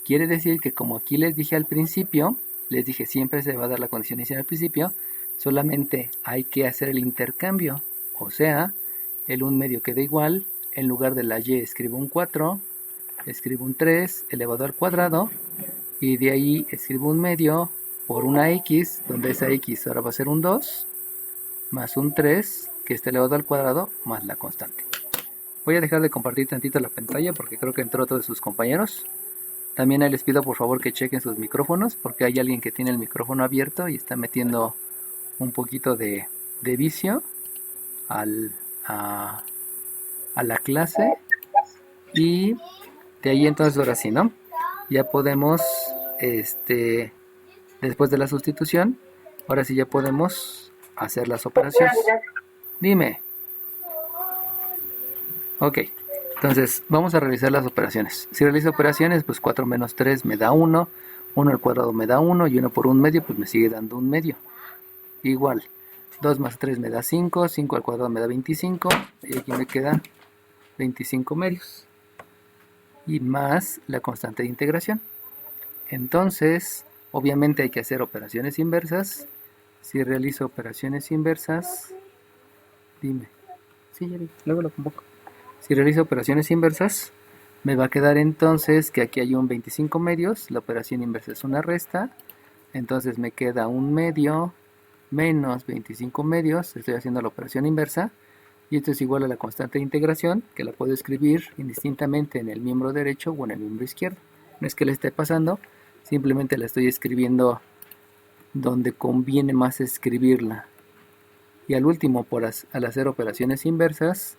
quiere decir que como aquí les dije al principio, les dije siempre se va a dar la condición inicial al principio, solamente hay que hacer el intercambio, o sea, el 1/2 queda igual, en lugar de la y escribo un 4, escribo un 3 elevado al cuadrado, y de ahí escribo 1/2 por una x, donde esa x ahora va a ser un 2, más un 3, que está elevado al cuadrado, más la constante. Voy a dejar de compartir tantito la pantalla porque creo que entró otro de sus compañeros. También ahí les pido por favor que chequen sus micrófonos, porque hay alguien que tiene el micrófono abierto y está metiendo un poquito de vicio a la clase. Y de ahí entonces ahora sí, ¿no? Ya podemos, después de la sustitución, ahora sí ya podemos hacer las operaciones. Dime. Ok, entonces vamos a realizar las operaciones. Si realizo operaciones, pues 4 menos 3 me da 1, 1 al cuadrado me da 1 y 1 por 1/2 pues me sigue dando 1/2. Igual, 2 más 3 me da 5, 5 al cuadrado me da 25 y aquí me quedan 25 medios. Y más la constante de integración. Entonces, obviamente hay que hacer operaciones inversas. Si realizo operaciones inversas, dime. Sí, ya vi, luego lo convoco. Si realizo operaciones inversas, me va a quedar entonces que aquí hay un 25 medios, la operación inversa es una resta, entonces me queda 1/2 menos 25 medios, estoy haciendo la operación inversa, y esto es igual a la constante de integración, que la puedo escribir indistintamente en el miembro derecho o en el miembro izquierdo. No es que le esté pasando, simplemente la estoy escribiendo donde conviene más escribirla. Y al último, al hacer operaciones inversas,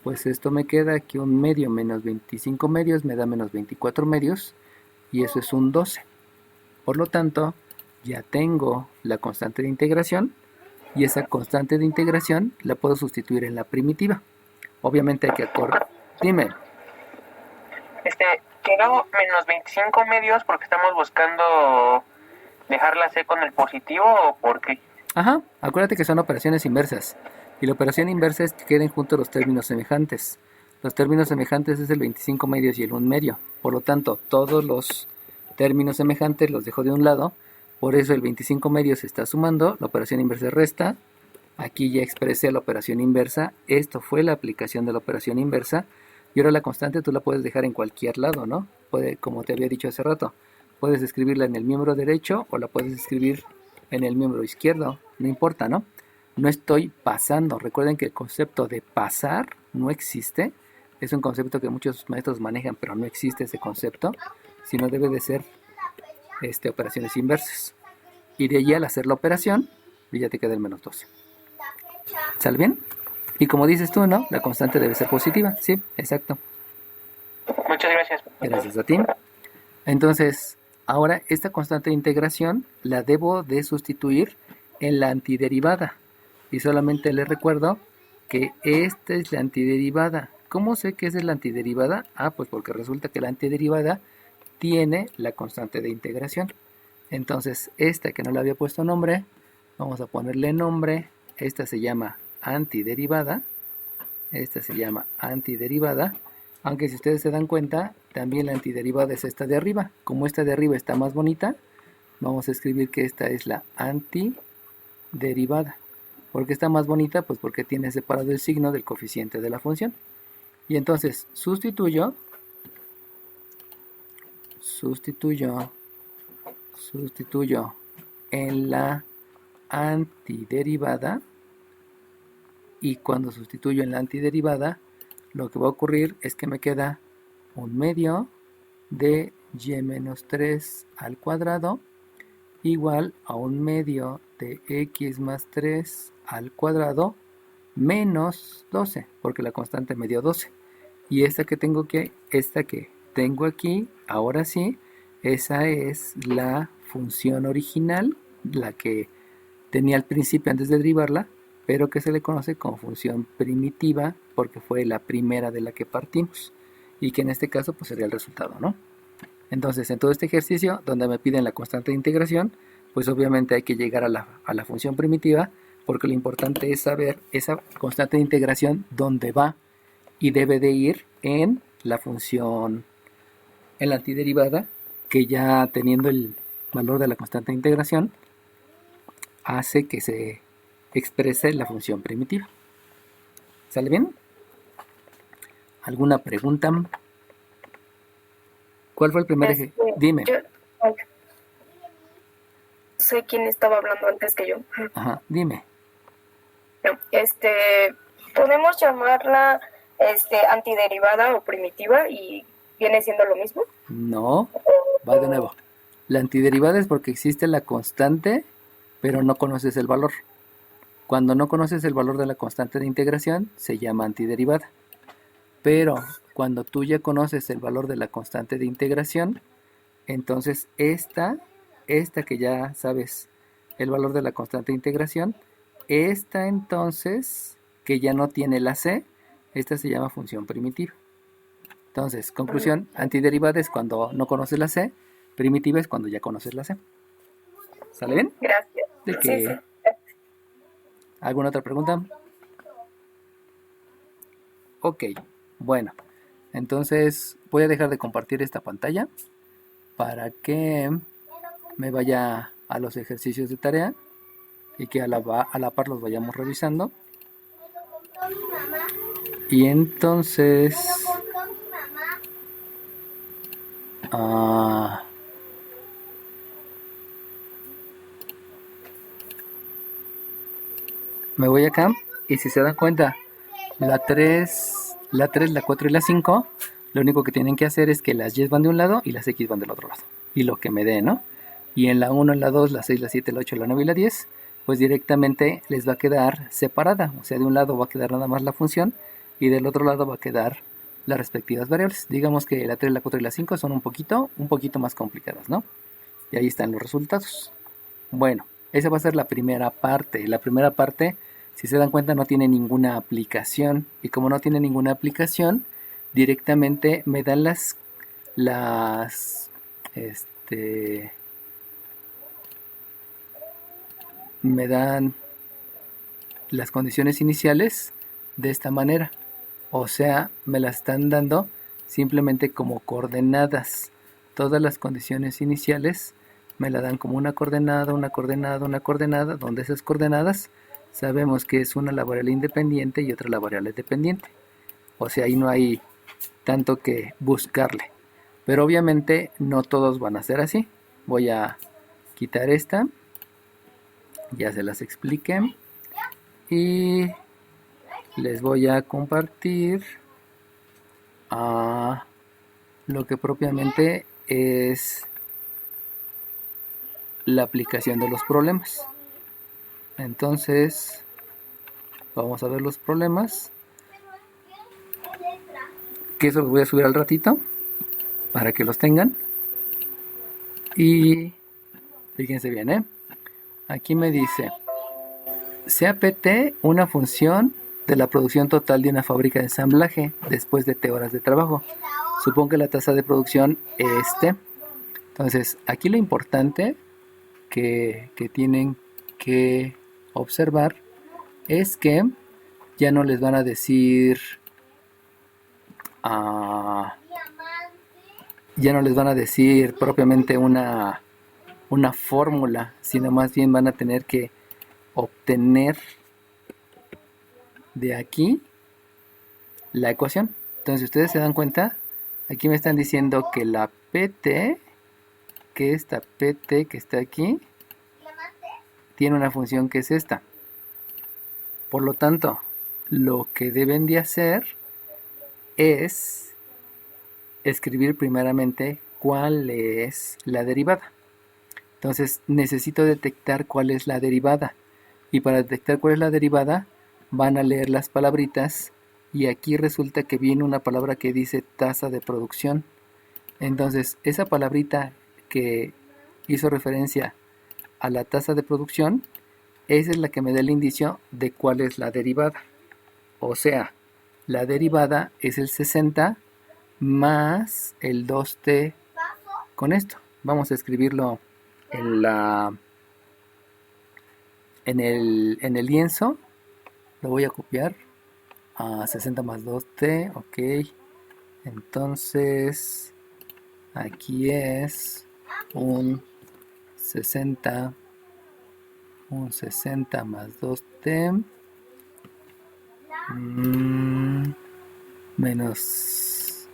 pues esto me queda que 1/2 menos 25 medios me da menos 24 medios, y eso es un 12. Por lo tanto, ya tengo la constante de integración, y esa constante de integración la puedo sustituir en la primitiva. Obviamente hay que acordar. Dime. Quedó menos 25 medios porque estamos buscando dejar la C con el positivo, ¿o por qué? Ajá, acuérdate que son operaciones inversas. Y la operación inversa es que queden juntos los términos semejantes. Los términos semejantes es el 25 medios y el 1/2. Por lo tanto, todos los términos semejantes los dejo de un lado. Por eso el 25 medios se está sumando. La operación inversa resta. Aquí ya expresé la operación inversa. Esto fue la aplicación de la operación inversa. Y ahora la constante tú la puedes dejar en cualquier lado, ¿no? Como te había dicho hace rato. Puedes escribirla en el miembro derecho o la puedes escribir en el miembro izquierdo. No importa, ¿no? No estoy pasando. Recuerden que el concepto de pasar no existe. Es un concepto que muchos maestros manejan, pero no existe ese concepto, sino debe de ser operaciones inversas. Y de allí al hacer la operación, ya te queda el menos 12. ¿Sale bien? Y como dices tú, ¿no? La constante debe ser positiva. Sí, exacto. Muchas gracias. Gracias a ti. Entonces, ahora esta constante de integración la debo de sustituir en la antiderivada. Y solamente les recuerdo que esta es la antiderivada. ¿Cómo sé que esa es la antiderivada? Ah, pues porque resulta que la antiderivada tiene la constante de integración. Entonces, esta que no le había puesto nombre, vamos a ponerle nombre. Esta se llama antiderivada. Esta se llama antiderivada. Aunque si ustedes se dan cuenta, también la antiderivada es esta de arriba. Como esta de arriba está más bonita, vamos a escribir que esta es la antiderivada. ¿Por qué está más bonita? Pues porque tiene separado el signo del coeficiente de la función. Y entonces sustituyo en la antiderivada. Y cuando sustituyo en la antiderivada, lo que va a ocurrir es que me queda un medio de y menos 3 al cuadrado igual a un medio de x más 3 al cuadrado menos 12, porque la constante me dio 12. Y esta que tengo aquí, ahora sí, esa es la función original, la que tenía al principio antes de derivarla, pero que se le conoce como función primitiva porque fue la primera de la que partimos y que en este caso pues sería el resultado, ¿no? Entonces, en todo este ejercicio donde me piden la constante de integración, pues obviamente hay que llegar a la función primitiva, porque lo importante es saber esa constante de integración dónde va, y debe de ir en la función, en la antiderivada, que ya teniendo el valor de la constante de integración, hace que se exprese la función primitiva. ¿Sale bien? ¿Alguna pregunta? ¿Cuál fue el primer ejemplo? Dime. Yo sé quién estaba hablando antes que yo. Ajá, dime. No, podemos llamarla antiderivada o primitiva y viene siendo lo mismo. No, va de nuevo. La antiderivada es porque existe la constante, pero no conoces el valor. Cuando no conoces el valor de la constante de integración, se llama antiderivada. Pero cuando tú ya conoces el valor de la constante de integración, entonces esta que ya sabes el valor de la constante de integración, esta entonces que ya no tiene la c, esta se llama función primitiva. Entonces, conclusión, antiderivada es cuando no conoces la c, primitiva es cuando ya conoces la c. ¿Sale bien? Gracias. ¿De qué? Sí. ¿Alguna otra pregunta? Ok, bueno, entonces voy a dejar de compartir esta pantalla para que me vaya a los ejercicios de tarea y que a la par los vayamos revisando. Y entonces me voy acá y si se dan cuenta, la 3, la 4 y la 5, lo único que tienen que hacer es que las y van de un lado y las x van del otro lado. Y lo que me dé, ¿no? Y en la 1, en la 2, la 6, la 7, la 8, la 9 y la 10, pues directamente les va a quedar separada. O sea, de un lado va a quedar nada más la función y del otro lado va a quedar las respectivas variables. Digamos que la 3, la 4 y la 5 son un poquito más complicadas, ¿no? Y ahí están los resultados. Bueno, esa va a ser la primera parte. La primera parte, si se dan cuenta, no tiene ninguna aplicación. Y como no tiene ninguna aplicación, directamente me dan me dan las condiciones iniciales de esta manera. O sea, me las están dando simplemente como coordenadas. Todas las condiciones iniciales me la dan como una coordenada, donde esas coordenadas sabemos que es una la variable independiente y otra la variable dependiente. O sea, ahí no hay tanto que buscarle. Pero obviamente no todos van a ser así. Voy a quitar esta. Ya se las expliqué. Y les voy a compartir lo que propiamente es la aplicación de los problemas. Entonces, Vamos a ver los problemas, ¿Qué letra? que eso los voy a subir al ratito para que los tengan. Y fíjense bien, aquí me dice, sea PT una función de la producción total de una fábrica de ensamblaje después de T horas de trabajo. Supongo que la tasa de producción es T. Entonces, aquí lo importante que tienen que observar es que ya no les van a decir ya no les van a decir propiamente una fórmula, sino más bien van a tener que obtener de aquí la ecuación. Entonces, si ustedes se dan cuenta, aquí me están diciendo que la PT, que esta PT que está aquí, tiene una función que es esta. Por lo tanto, lo que deben de hacer es escribir primeramente cuál es la derivada. Entonces, necesito detectar cuál es la derivada. Y para detectar cuál es la derivada, van a leer las palabritas. Y aquí resulta que viene una palabra que dice tasa de producción. Entonces, esa palabrita que hizo referencia a la tasa de producción, esa es la que me da el indicio de cuál es la derivada. O sea, la derivada es el 60 más el 2t con esto. Vamos a escribirlo en el lienzo. Lo voy a copiar a 60 más 2t, ok. Entonces, aquí es un 60 más 2t menos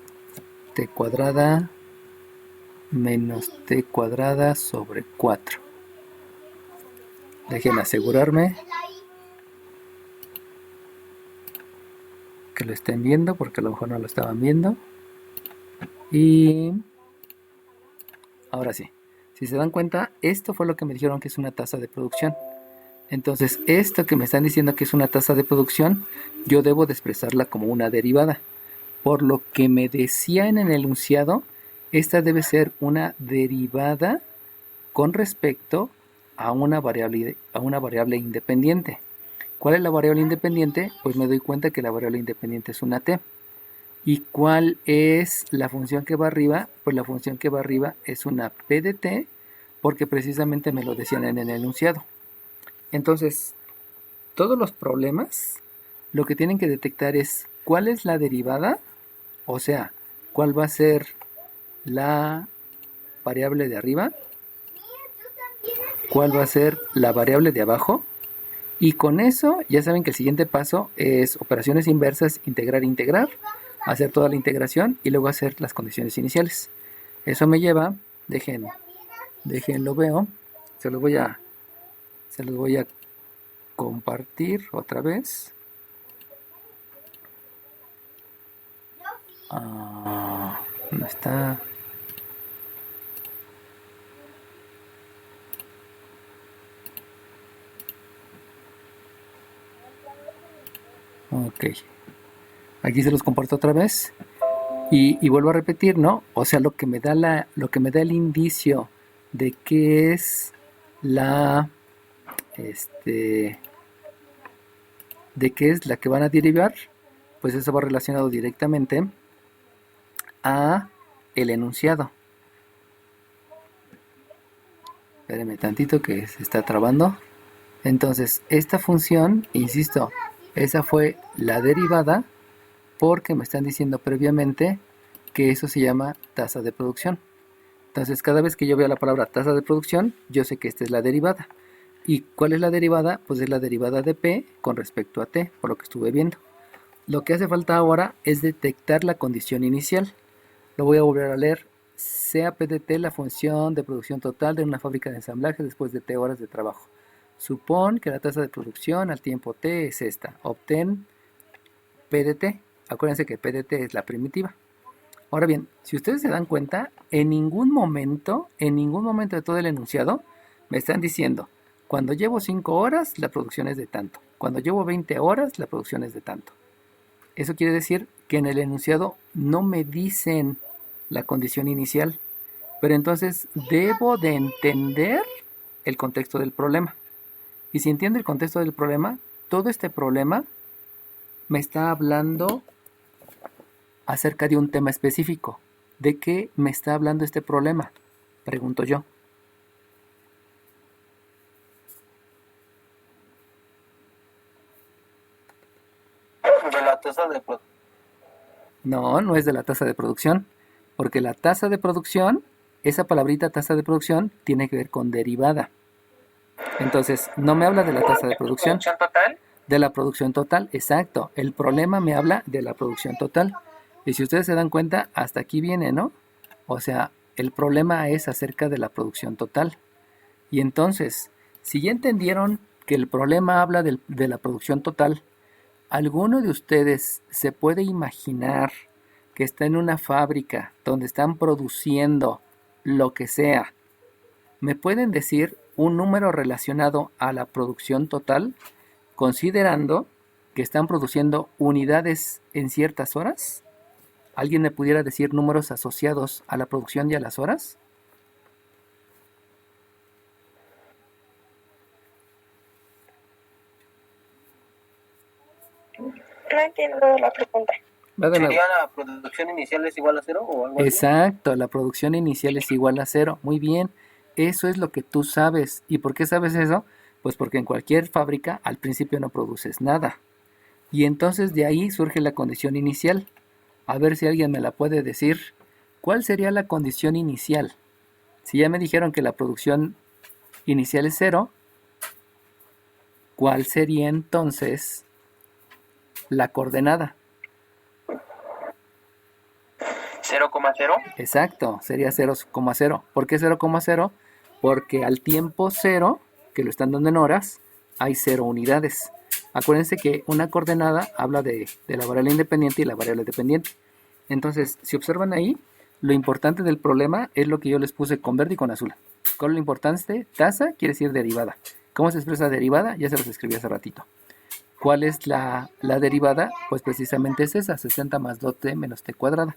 t cuadrada menos t cuadrada sobre 4. Déjenme asegurarme que lo estén viendo, porque a lo mejor no lo estaban viendo. Y ahora sí, si se dan cuenta, esto fue lo que me dijeron que es una tasa de producción. Entonces, esto que me están diciendo que es una tasa de producción, yo debo de expresarla como una derivada. Por lo que me decían en el enunciado, esta debe ser una derivada con respecto a una variable independiente. ¿Cuál es la variable independiente? Pues me doy cuenta que la variable independiente es una t. ¿Y cuál es la función que va arriba? Pues la función que va arriba es una p de t, porque precisamente me lo decían en el enunciado. Entonces, todos los problemas, lo que tienen que detectar es cuál es la derivada, o sea, cuál va a ser la variable de arriba, cuál va a ser la variable de abajo. Y con eso ya saben que el siguiente paso es operaciones inversas, integrar, hacer toda la integración y luego hacer las condiciones iniciales. Eso me lleva, déjenlo veo, se los voy a compartir otra vez. ¿Dónde está? Ok, aquí se los comparto otra vez y vuelvo a repetir, ¿no? O sea, lo que me da el indicio de qué es la de qué es la que van a derivar, pues eso va relacionado directamente a el enunciado. Espérenme tantito que se está trabando. Entonces, esta función, insisto, esa fue la derivada porque me están diciendo previamente que eso se llama tasa de producción. Entonces, cada vez que yo vea la palabra tasa de producción, yo sé que esta es la derivada. ¿Y cuál es la derivada? Pues es la derivada de P con respecto a T, por lo que estuve viendo. Lo que hace falta ahora es detectar la condición inicial. Lo voy a volver a leer. Sea P de T la función de producción total de una fábrica de ensamblaje después de T horas de trabajo. Supón que la tasa de producción al tiempo T es esta. Obtén P de T. Acuérdense que P de T es la primitiva. Ahora bien, si ustedes se dan cuenta, en ningún momento de todo el enunciado me están diciendo cuando llevo 5 horas, la producción es de tanto. Cuando llevo 20 horas, la producción es de tanto. Eso quiere decir que en el enunciado no me dicen la condición inicial, pero entonces debo de entender el contexto del problema. Y si entiendo el contexto del problema, todo este problema me está hablando acerca de un tema específico. ¿De qué me está hablando este problema? Pregunto yo. De la tasa de producción. No, no es de la tasa de producción, porque la tasa de producción, esa palabrita tasa de producción, tiene que ver con derivada. Entonces, no me habla de la tasa de producción. ¿Producción total? De la producción total, exacto. El problema me habla de la producción total. Y si ustedes se dan cuenta, hasta aquí viene, ¿no? O sea, el problema es acerca de la producción total. Y entonces, si ya entendieron que el problema habla de la producción total, ¿alguno de ustedes se puede imaginar que está en una fábrica donde están produciendo lo que sea? ¿Me pueden decir un número relacionado a la producción total, considerando que están produciendo unidades en ciertas horas? ¿Alguien me pudiera decir números asociados a la producción y a las horas? No entiendo la pregunta. Va de nuevo. ¿Sería la producción inicial es igual a 0 o algo así? Exacto, la producción inicial es igual a 0. Muy bien, eso es lo que tú sabes. ¿Y por qué sabes eso? Pues porque en cualquier fábrica al principio no produces nada. Y entonces de ahí surge la condición inicial. A ver si alguien me la puede decir. ¿Cuál sería la condición inicial? Si ya me dijeron que la producción inicial es 0, ¿cuál sería entonces la coordenada? 0,0. Exacto, sería 0,0. ¿Por qué 0,0? Porque al tiempo 0, que lo están dando en horas, hay 0 unidades. Acuérdense que una coordenada habla de la variable independiente y la variable dependiente. Entonces, si observan ahí, lo importante del problema es lo que yo les puse con verde y con azul. ¿Cuál es lo importante? Tasa quiere decir derivada. ¿Cómo se expresa derivada? Ya se los escribí hace ratito. ¿Cuál es la derivada? Pues precisamente es esa, 60 más 2t menos t cuadrada.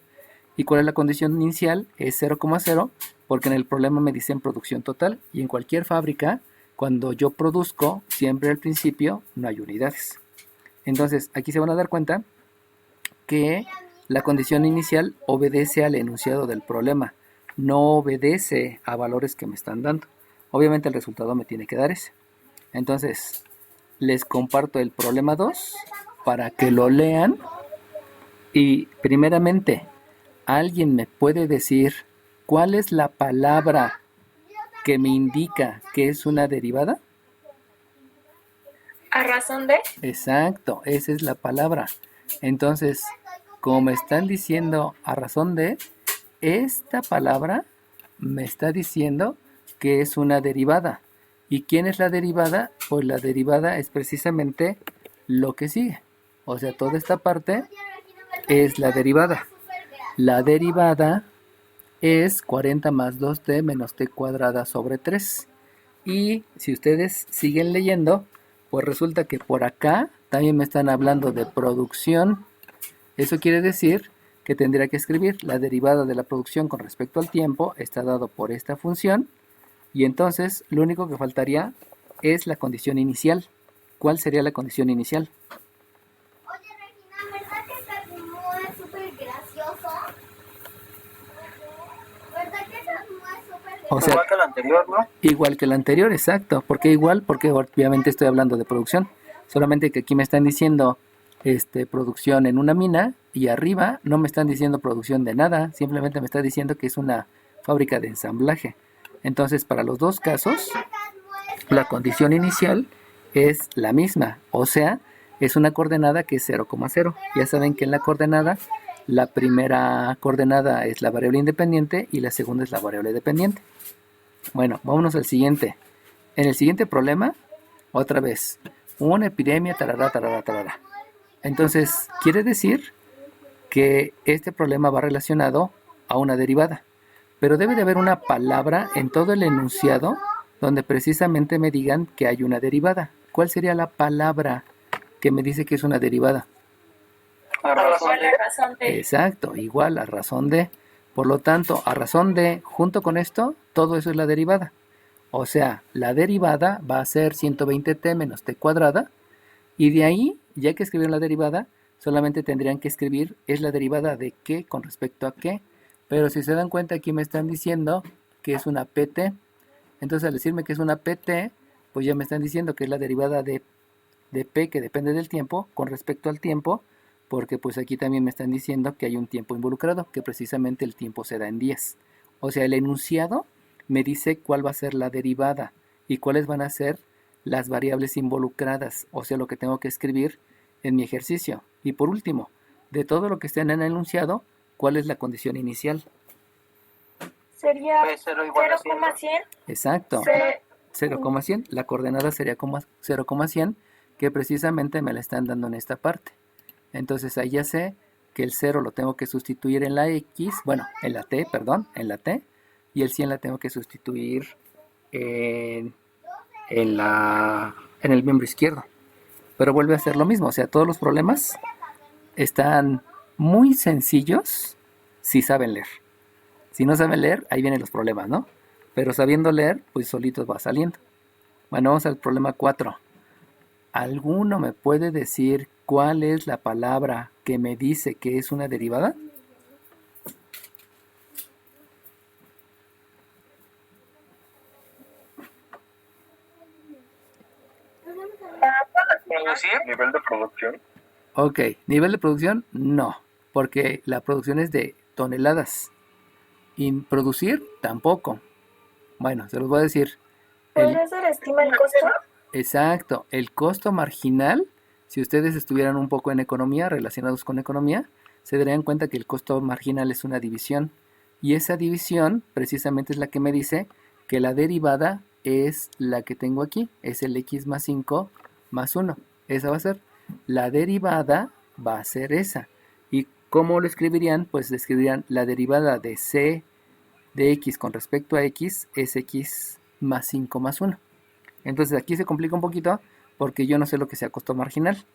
¿Y cuál es la condición inicial? Es 0,0, porque en el problema me dicen producción total, y en cualquier fábrica, cuando yo produzco, siempre al principio no hay unidades. Entonces, aquí se van a dar cuenta que la condición inicial obedece al enunciado del problema, no obedece a valores que me están dando. Obviamente el resultado me tiene que dar ese. Entonces, les comparto el problema 2 para que lo lean. Y primeramente, ¿alguien me puede decir cuál es la palabra que me indica que es una derivada? ¿A razón de? Exacto, esa es la palabra. Entonces, como me están diciendo a razón de, esta palabra me está diciendo que es una derivada. ¿Y quién es la derivada? Pues la derivada es precisamente lo que sigue. O sea, toda esta parte es la derivada. La derivada es 40 más 2t menos t cuadrada sobre 3. Y si ustedes siguen leyendo, pues resulta que por acá también me están hablando de producción. Eso quiere decir que tendría que escribir la derivada de la producción con respecto al tiempo está dado por esta función. Y entonces lo único que faltaría es la condición inicial. ¿Cuál sería la condición inicial? Oye, Regina, ¿verdad que Kazuma es súper gracioso? ¿Verdad que Kazuma es súper gracioso? O sea, Igual que el anterior, ¿no? igual que el anterior, exacto. ¿Por qué igual? Porque obviamente estoy hablando de producción. Solamente que aquí me están diciendo producción en una mina y arriba no me están diciendo producción de nada. Simplemente me está diciendo que es una fábrica de ensamblaje. Entonces, para los dos casos, la condición inicial es la misma. O sea, es una coordenada que es 0,0. Ya saben que en la coordenada, la primera coordenada es la variable independiente y la segunda es la variable dependiente. Bueno, vámonos al siguiente. En el siguiente problema, otra vez, una epidemia, tarará, tarará, tarará. Entonces, quiere decir que este problema va relacionado a una derivada. Pero debe de haber una palabra en todo el enunciado donde precisamente me digan que hay una derivada. ¿Cuál sería la palabra que me dice que es una derivada? La razón Igual la razón de. Exacto, igual a razón de. Por lo tanto, a razón de, junto con esto, todo eso es la derivada. O sea, la derivada va a ser 120t menos t cuadrada. Y de ahí, ya que escribieron la derivada, solamente tendrían que escribir es la derivada de qué con respecto a qué. Pero si se dan cuenta, aquí me están diciendo que es una pt. Entonces, al decirme que es una pt, pues ya me están diciendo que es la derivada de p, que depende del tiempo, con respecto al tiempo, porque pues aquí también me están diciendo que hay un tiempo involucrado, que precisamente el tiempo se da en días. O sea, el enunciado me dice cuál va a ser la derivada y cuáles van a ser las variables involucradas, o sea, lo que tengo que escribir en mi ejercicio. Y por último, de todo lo que esté en el enunciado, ¿cuál es la condición inicial? Sería Puede ser igual a 100, ¿no? 0,100. Exacto, 0,100. La coordenada sería 0,100, que precisamente me la están dando en esta parte. Entonces ahí ya sé que el 0 lo tengo que sustituir en la x, bueno, en la t, perdón, en la t, y el 100 la tengo que sustituir en el miembro izquierdo. Pero vuelve a ser lo mismo, o sea, todos los problemas están muy sencillos si saben leer. Si no saben leer, ahí vienen los problemas, ¿no? Pero sabiendo leer, pues solitos va saliendo. Bueno, vamos al problema 4. ¿Alguno me puede decir cuál es la palabra que me dice que es una derivada? ¿Producir? ¿Nivel de producción? Ok, nivel de producción, no, porque la producción es de toneladas. Y producir, tampoco. Bueno, se los voy a decir. ¿Podría ser estima el costo? Exacto, el costo marginal, si ustedes estuvieran un poco en economía, relacionados con economía, se darían cuenta que el costo marginal es una división. Y esa división precisamente es la que me dice que la derivada es la que tengo aquí, es el x más 5 más 1. Esa va a ser. La derivada va a ser esa. ¿Y cómo lo escribirían? Pues le escribirían la derivada de c de x con respecto a x es x más 5 más 1. Entonces aquí se complica un poquito porque yo no sé lo que sea costo marginal.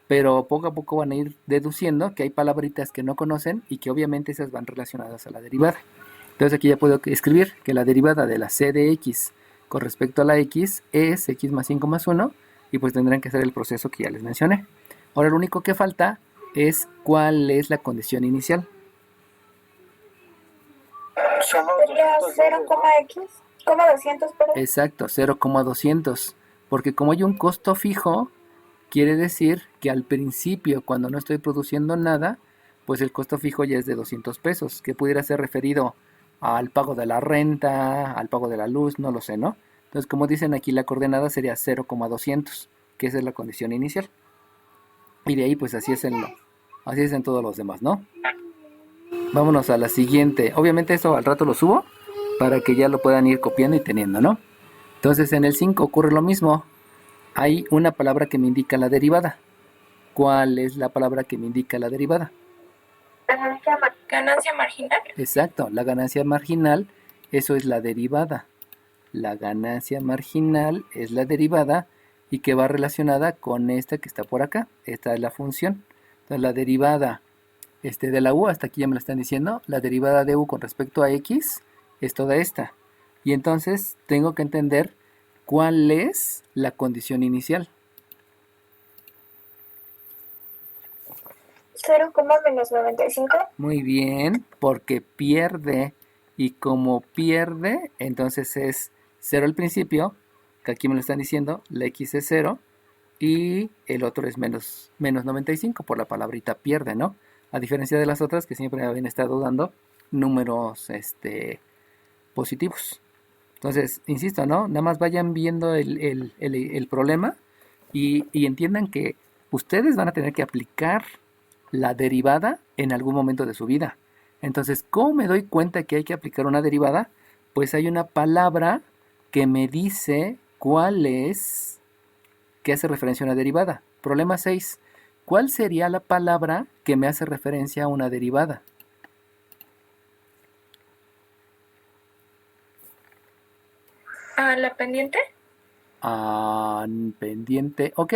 Pero poco a poco van a ir deduciendo que hay palabritas que no conocen y que obviamente esas van relacionadas a la derivada. Entonces aquí ya puedo escribir que la derivada de la c de x con respecto a la x es x más 5 más 1 y pues tendrán que hacer el proceso que ya les mencioné. Ahora lo único que falta es cuál es la condición inicial. Sería 0,x, 200, perdón. Exacto, 0,200. Porque como hay un costo fijo, quiere decir que al principio, cuando no estoy produciendo nada, pues el costo fijo ya es de 200 pesos, que pudiera ser referido al pago de la renta, al pago de la luz, no lo sé, ¿no? Entonces, como dicen aquí, la coordenada sería 0,200, que esa es la condición inicial. Y de ahí, pues así es en todos los demás, ¿no? Vámonos a la siguiente. Obviamente eso al rato lo subo para que ya lo puedan ir copiando y teniendo, ¿no? Entonces, en el 5 ocurre lo mismo. Hay una palabra que me indica la derivada. ¿Cuál es la palabra que me indica la derivada? Ganancia marginal. Exacto, la ganancia marginal, eso es la derivada. La ganancia marginal es la derivada y que va relacionada con esta que está por acá. Esta es la función. Entonces la derivada de la u, hasta aquí ya me la están diciendo, la derivada de u con respecto a x es toda esta. Y entonces tengo que entender cuál es la condición inicial. 0, menos 95. Muy bien, porque pierde, y como pierde, entonces es 0 al principio, que aquí me lo están diciendo, la x es 0, y el otro es menos 95 por la palabrita pierde, ¿no? A diferencia de las otras que siempre me habían estado dando números positivos. Entonces, insisto, ¿no? Nada más vayan viendo el problema y entiendan que ustedes van a tener que aplicar la derivada en algún momento de su vida. Entonces, ¿cómo me doy cuenta que hay que aplicar una derivada? Pues hay una palabra que me dice cuál es, que hace referencia a una derivada. Problema 6. ¿Cuál sería la palabra que me hace referencia a una derivada? ¿A la pendiente? Pendiente, ok,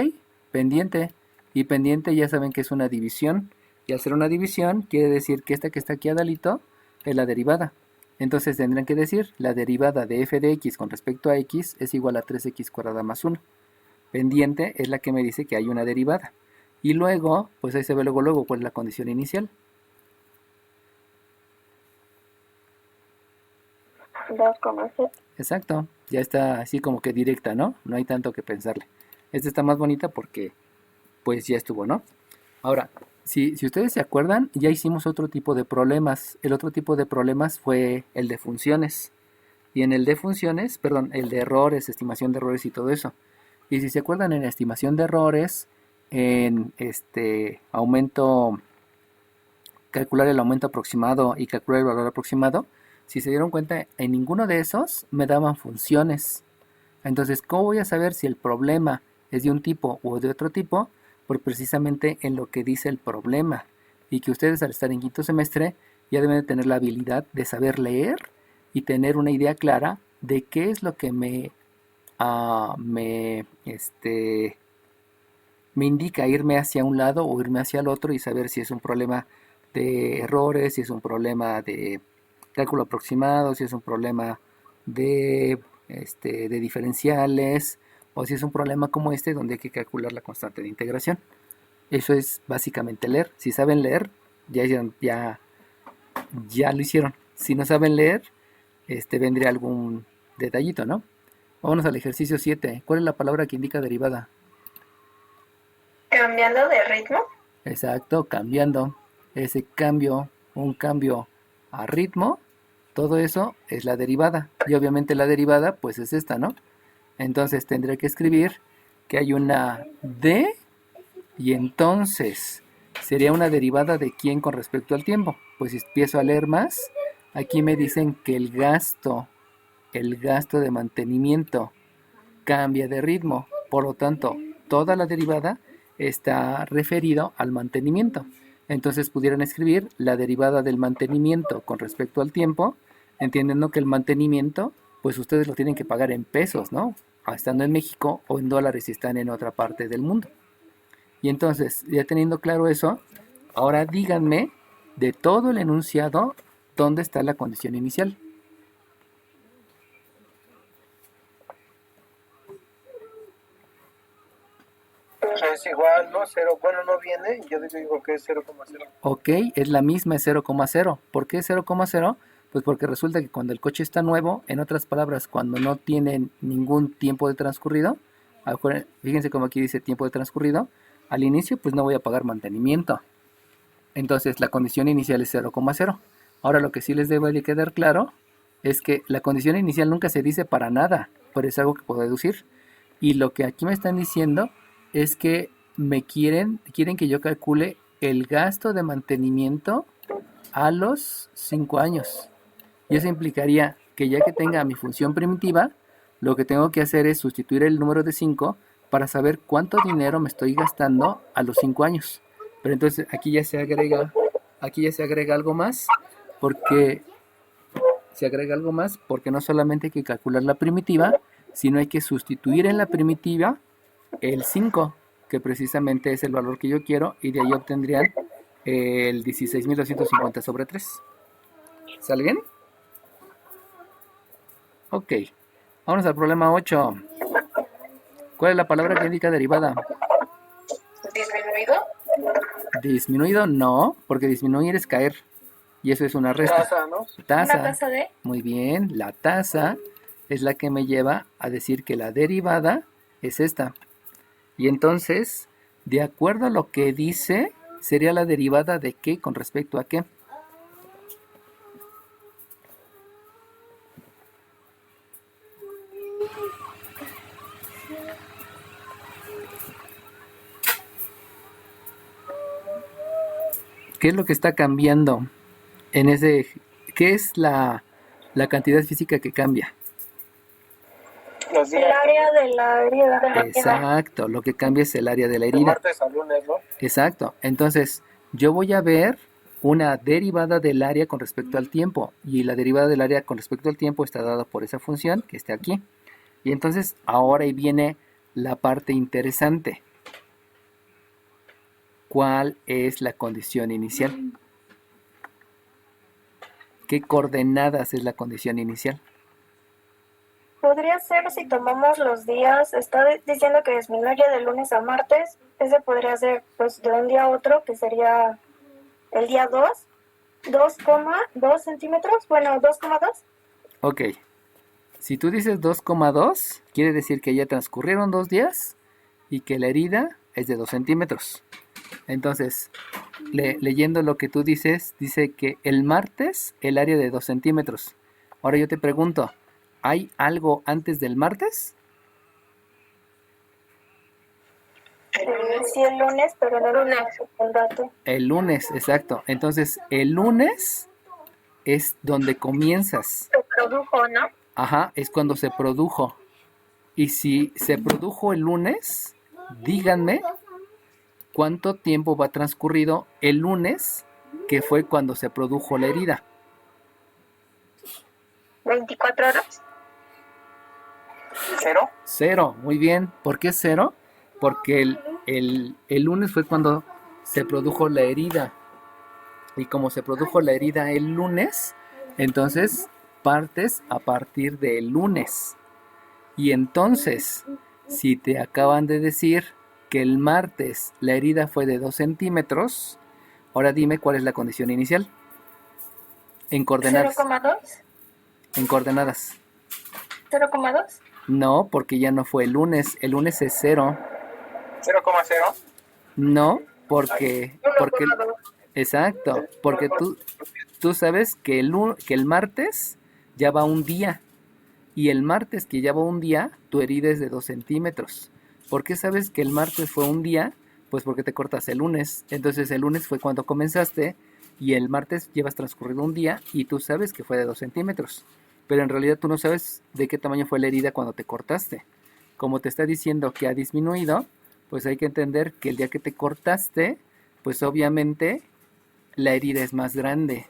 pendiente. Y pendiente ya saben que es una división. Y al ser una división quiere decir que esta que está aquí a ladito es la derivada. Entonces tendrán que decir la derivada de f de x con respecto a x es igual a 3x cuadrada más 1. Pendiente es la que me dice que hay una derivada. Y luego, pues ahí se ve luego cuál es la condición inicial. 2,7. Exacto, ya está así como que directa, ¿no? No hay tanto que pensarle. Esta está más bonita porque pues ya estuvo, ¿no? Ahora, si ustedes se acuerdan, ya hicimos otro tipo de problemas. El otro tipo de problemas fue el de funciones. Y en el de funciones, perdón, el de errores, estimación de errores y todo eso. Y si se acuerdan, en estimación de errores, en calcular el aumento aproximado y calcular el valor aproximado, si se dieron cuenta, en ninguno de esos me daban funciones. Entonces, ¿cómo voy a saber si el problema es de un tipo o de otro tipo? Pues precisamente en lo que dice el problema. Y que ustedes al estar en quinto semestre ya deben de tener la habilidad de saber leer y tener una idea clara de qué es lo que me indica irme hacia un lado o irme hacia el otro y saber si es un problema de errores, si es un problema de cálculo aproximado, si es un problema de diferenciales o si es un problema como este donde hay que calcular la constante de integración. Eso es básicamente leer. Si saben leer, ya lo hicieron. Si no saben leer, vendría algún detallito, ¿no? Vámonos al ejercicio 7. ¿Cuál es la palabra que indica derivada? ¿Cambiando de ritmo? Exacto, cambiando. Ese cambio, un cambio a ritmo, todo eso es la derivada. Y obviamente la derivada, pues es esta, ¿no? Entonces tendré que escribir que hay una d y entonces sería una derivada de quién con respecto al tiempo. Pues si empiezo a leer más, aquí me dicen que el gasto de mantenimiento cambia de ritmo. Por lo tanto, toda la derivada está referido al mantenimiento. Entonces pudieran escribir la derivada del mantenimiento con respecto al tiempo, entendiendo que el mantenimiento, pues ustedes lo tienen que pagar en pesos, ¿no? Estando en México o en dólares si están en otra parte del mundo. Y entonces, ya teniendo claro eso, ahora díganme de todo el enunciado dónde está la condición inicial. Es igual, ¿no? Cero. Bueno, no viene. Yo digo que es 0,0. Ok, es la misma, es 0,0. ¿Por qué 0,0? Pues porque resulta que cuando el coche está nuevo, en otras palabras, cuando no tiene ningún tiempo de transcurrido, fíjense como aquí dice tiempo de transcurrido, al inicio pues no voy a pagar mantenimiento. Entonces la condición inicial es 0,0. Ahora lo que sí les debe de quedar claro es que la condición inicial nunca se dice para nada, pero es algo que puedo deducir. Y lo que aquí me están diciendo es que quieren que yo calcule el gasto de mantenimiento a los 5 años. Y eso implicaría que ya que tenga mi función primitiva, lo que tengo que hacer es sustituir el número de 5 para saber cuánto dinero me estoy gastando a los 5 años. Pero entonces aquí ya se agrega algo más, porque no solamente hay que calcular la primitiva, sino hay que sustituir en la primitiva el 5, que precisamente es el valor que yo quiero, y de ahí obtendrían el 16.250 sobre 3. ¿Sale bien? Ok, vamos al problema 8. ¿Cuál es la palabra que indica derivada? ¿Disminuido? Disminuido no, porque disminuir es caer, y eso es una resta. Tasa, ¿no? Tasa. ¿Una tasa de? Muy bien, la tasa es la que me lleva a decir que la derivada es esta. Y entonces, de acuerdo a lo que dice, sería la derivada de qué con respecto a qué. ¿Qué es lo que está cambiando en ese? ¿Qué es la cantidad física que cambia? Los El días. área de la herida. Exacto, lo que cambia es el área de la De herida. martes a lunes, ¿no? Exacto, entonces yo voy a ver una derivada del área con respecto al tiempo, y la derivada del área con respecto al tiempo está dada por esa función que está aquí. Y entonces ahora ahí viene la parte interesante. ¿Cuál es la condición inicial? ¿Qué coordenadas es la condición inicial? Podría ser si tomamos los días, está diciendo que disminuye de lunes a martes, ese podría ser pues de un día a otro, que sería el día 2,2 centímetros, bueno, 2,2. Ok. Si tú dices 2,2, quiere decir que ya transcurrieron 2 días y que la herida es de 2 centímetros. Entonces, leyendo lo que tú dices, dice que el martes el área de 2 centímetros. Ahora yo te pregunto, ¿hay algo antes del martes? Sí, el lunes, pero no lunes, el dato. El lunes, exacto. Entonces, el lunes es donde comienzas. Se produjo, ¿no? Ajá, es cuando se produjo. Y si se produjo el lunes, díganme cuánto tiempo va transcurrido el lunes, que fue cuando se produjo la herida. 24 horas. 0. 0, muy bien. ¿Por qué 0? Porque el lunes fue cuando se produjo la herida. Y como se produjo la herida el lunes, entonces partes a partir del lunes. Y entonces, si te acaban de decir que el martes la herida fue de 2 centímetros, ahora dime cuál es la condición inicial. En coordenadas. 0,2. En coordenadas. 0,2. No, porque ya no fue el lunes. El lunes es 0. 0,0. No, porque exacto, porque tú sabes que el martes ya va un día. Y el martes que ya va un día, tu herida es de 2 centímetros. ¿Por qué sabes que el martes fue un día? Pues porque te cortas el lunes. Entonces el lunes fue cuando comenzaste y el martes llevas transcurrido un día y tú sabes que fue de 2 centímetros. Pero en realidad tú no sabes de qué tamaño fue la herida cuando te cortaste. Como te está diciendo que ha disminuido, pues hay que entender que el día que te cortaste, pues obviamente la herida es más grande.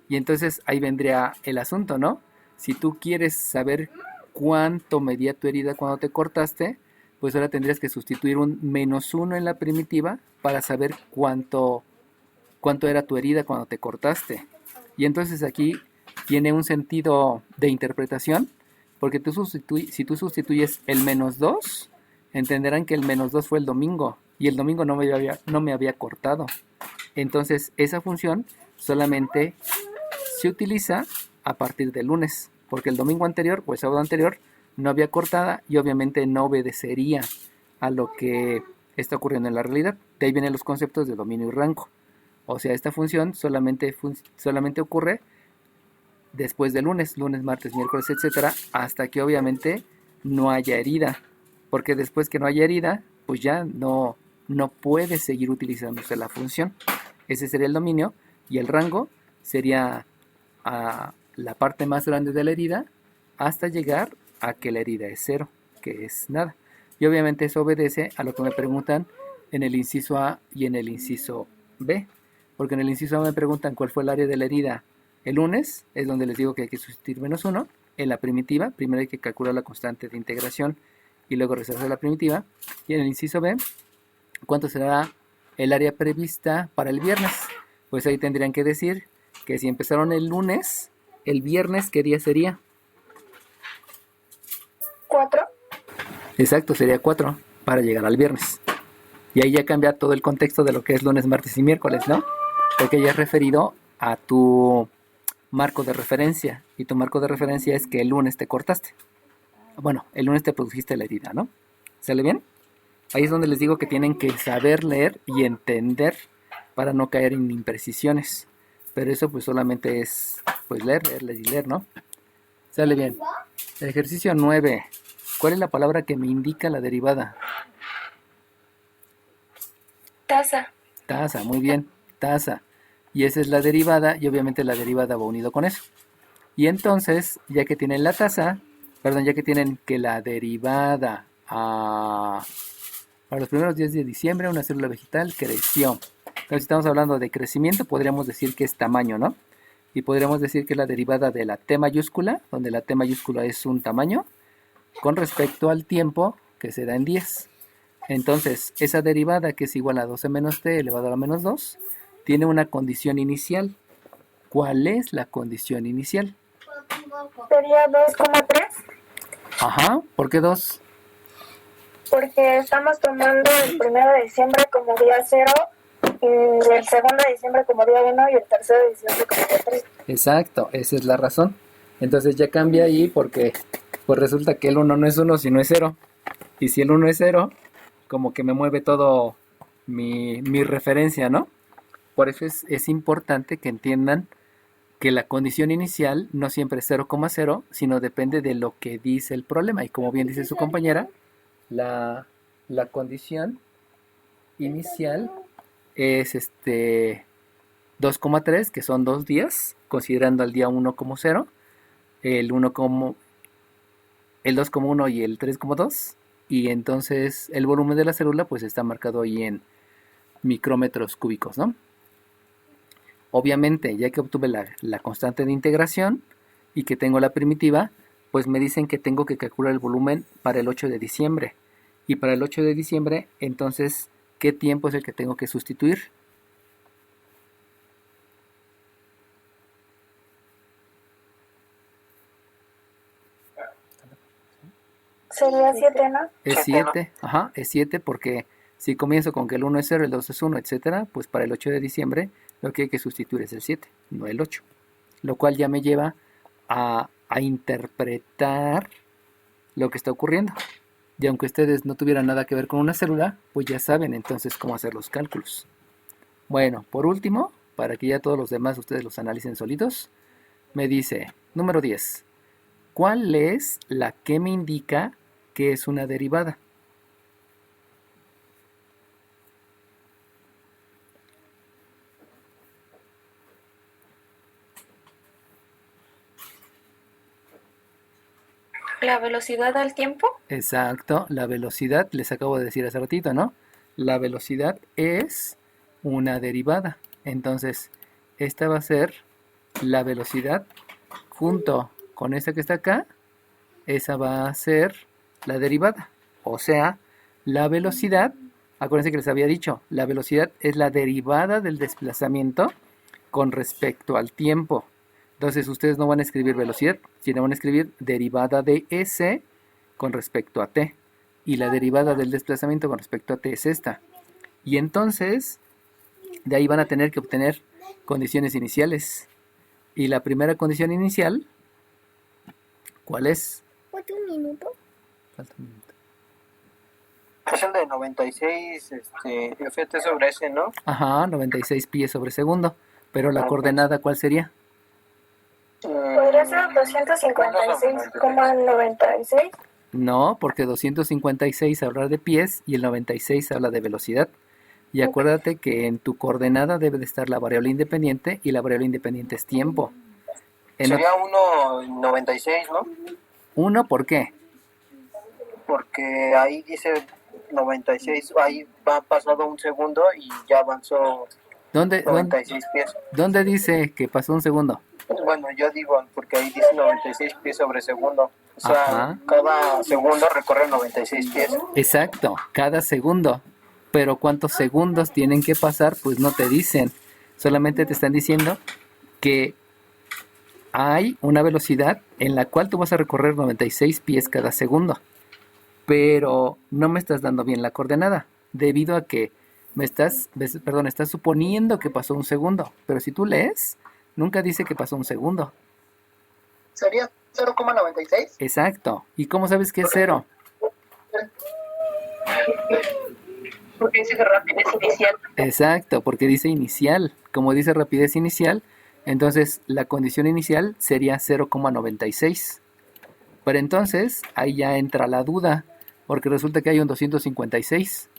Y entonces ahí vendría el asunto, ¿no? Si tú quieres saber cuánto medía tu herida cuando te cortaste, pues ahora tendrías que sustituir un -1 en la primitiva para saber cuánto era tu herida cuando te cortaste. Y entonces aquí tiene un sentido de interpretación, porque si tú sustituyes el -2, entenderán que el -2 fue el domingo, y el domingo no me había cortado. Entonces esa función solamente se utiliza a partir del lunes, porque el domingo anterior o el sábado anterior no había cortada y obviamente no obedecería a lo que está ocurriendo en la realidad. De ahí vienen los conceptos de dominio y rango. O sea, esta función solamente ocurre después del lunes, martes, miércoles, etcétera, hasta que obviamente no haya herida. Porque después que no haya herida, pues ya no puede seguir utilizándose la función. Ese sería el dominio, y el rango sería a la parte más grande de la herida hasta llegar a que la herida es 0, que es nada. Y obviamente eso obedece a lo que me preguntan en el inciso A y en el inciso B. Porque en el inciso A me preguntan cuál fue el área de la herida el lunes, es donde les digo que hay que sustituir -1. En la primitiva, primero hay que calcular la constante de integración y luego resolver la primitiva. Y en el inciso B, ¿cuánto será el área prevista para el viernes? Pues ahí tendrían que decir que si empezaron el lunes, el viernes, ¿qué día sería? 4. Exacto, sería 4 para llegar al viernes. Y ahí ya cambia todo el contexto de lo que es lunes, martes y miércoles, ¿no? Porque ya es referido a tu marco de referencia. Y tu marco de referencia es que el lunes te cortaste. Bueno, el lunes te produjiste la herida, ¿no? ¿Sale bien? Ahí es donde les digo que tienen que saber leer y entender para no caer en imprecisiones. Pero eso pues solamente es pues leer, ¿no? Sale bien. Ejercicio 9. ¿Cuál es la palabra que me indica la derivada? Taza. Taza, muy bien, taza. Y esa es la derivada, y obviamente la derivada va unido con eso. Y entonces, ya que tienen la taza, ya que tienen que la derivada para los primeros días de diciembre, una célula vegetal creció. Entonces, si estamos hablando de crecimiento, podríamos decir que es tamaño, ¿no? Y podríamos decir que es la derivada de la T mayúscula, donde la T mayúscula es un tamaño, con respecto al tiempo que se da en 10. Entonces, esa derivada que es igual a 12 menos t elevado a la menos 2, tiene una condición inicial. ¿Cuál es la condición inicial? Sería 2,3, Ajá, ¿por qué 2? porque estamos tomando el 1 de diciembre como día 0, y el 2 de diciembre como día 1 y el 3 de diciembre como día 3. Exacto, esa es la razón. Entonces ya cambia ahí porque pues resulta que el 1 no es 1 sino es 0. Y si el 1 es 0, como que me mueve todo mi referencia, ¿no? Por eso es importante que entiendan que la condición inicial no siempre es 0,0, sino depende de lo que dice el problema. Y como bien dice su compañera, la condición inicial es 2,3, que son 2 días, considerando al día 1 como 0, el 2 como 1 y el 3 como 2. Y entonces el volumen de la célula pues está marcado ahí en micrómetros cúbicos, ¿no? Obviamente, ya que obtuve la constante de integración y que tengo la primitiva, pues me dicen que tengo que calcular el volumen para el 8 de diciembre. Y para el 8 de diciembre, entonces, ¿qué tiempo es el que tengo que sustituir? Sería 7, ¿no? Es 7, ajá, es 7 porque si comienzo con que el 1 es 0, el 2 es 1, etcétera, pues para el 8 de diciembre lo que hay que sustituir es el 7, no el 8. Lo cual ya me lleva a interpretar lo que está ocurriendo. Y aunque ustedes no tuvieran nada que ver con una célula, pues ya saben entonces cómo hacer los cálculos. Bueno, por último, para que ya todos los demás ustedes los analicen solitos, me dice, número 10, ¿cuál es la que me indica que es una derivada? La velocidad al tiempo. Exacto, la velocidad, les acabo de decir hace ratito, ¿no? La velocidad es una derivada. Entonces, esta va a ser la velocidad junto con esta que está acá. Esa va a ser la derivada. O sea, la velocidad, acuérdense que les había dicho, la velocidad es la derivada del desplazamiento con respecto al tiempo. Entonces ustedes no van a escribir velocidad, sino van a escribir derivada de s con respecto a t. Y la derivada del desplazamiento con respecto a t es esta. Y entonces, de ahí van a tener que obtener condiciones iniciales. Y la primera condición inicial, ¿cuál es? ¿Falta un minuto? Falta un minuto. Es el de 96 Ft sobre S, ¿no? Ajá, 96 pies sobre segundo. Pero la Ok. coordenada, ¿cuál sería? Podría ser 256,96. No, porque 256 habla de pies y el 96 habla de velocidad. Y acuérdate que en tu coordenada debe de estar la variable independiente y la variable independiente es tiempo. Sería 1,96, ¿no? 1, ¿por qué? Porque ahí dice 96, ahí va pasado un segundo y ya avanzó ¿Dónde 96 pies. dice que pasó un segundo? Bueno, yo digo, porque ahí dice 96 pies sobre segundo. O sea, Ajá. cada segundo recorre 96 pies. Exacto, cada segundo. Pero cuántos segundos tienen que pasar, pues no te dicen. Solamente te están diciendo que hay una velocidad en la cual tú vas a recorrer 96 pies cada segundo. Pero no me estás dando bien la coordenada, debido a que estás suponiendo que pasó un segundo. Pero si tú lees, nunca dice que pasó un segundo. ¿Sería 0,96? Exacto. ¿Y cómo sabes que es 0? Porque dice que rapidez inicial. Exacto, porque dice inicial. Como dice rapidez inicial, entonces la condición inicial sería 0,96. Pero entonces ahí ya entra la duda, porque resulta que hay un 256.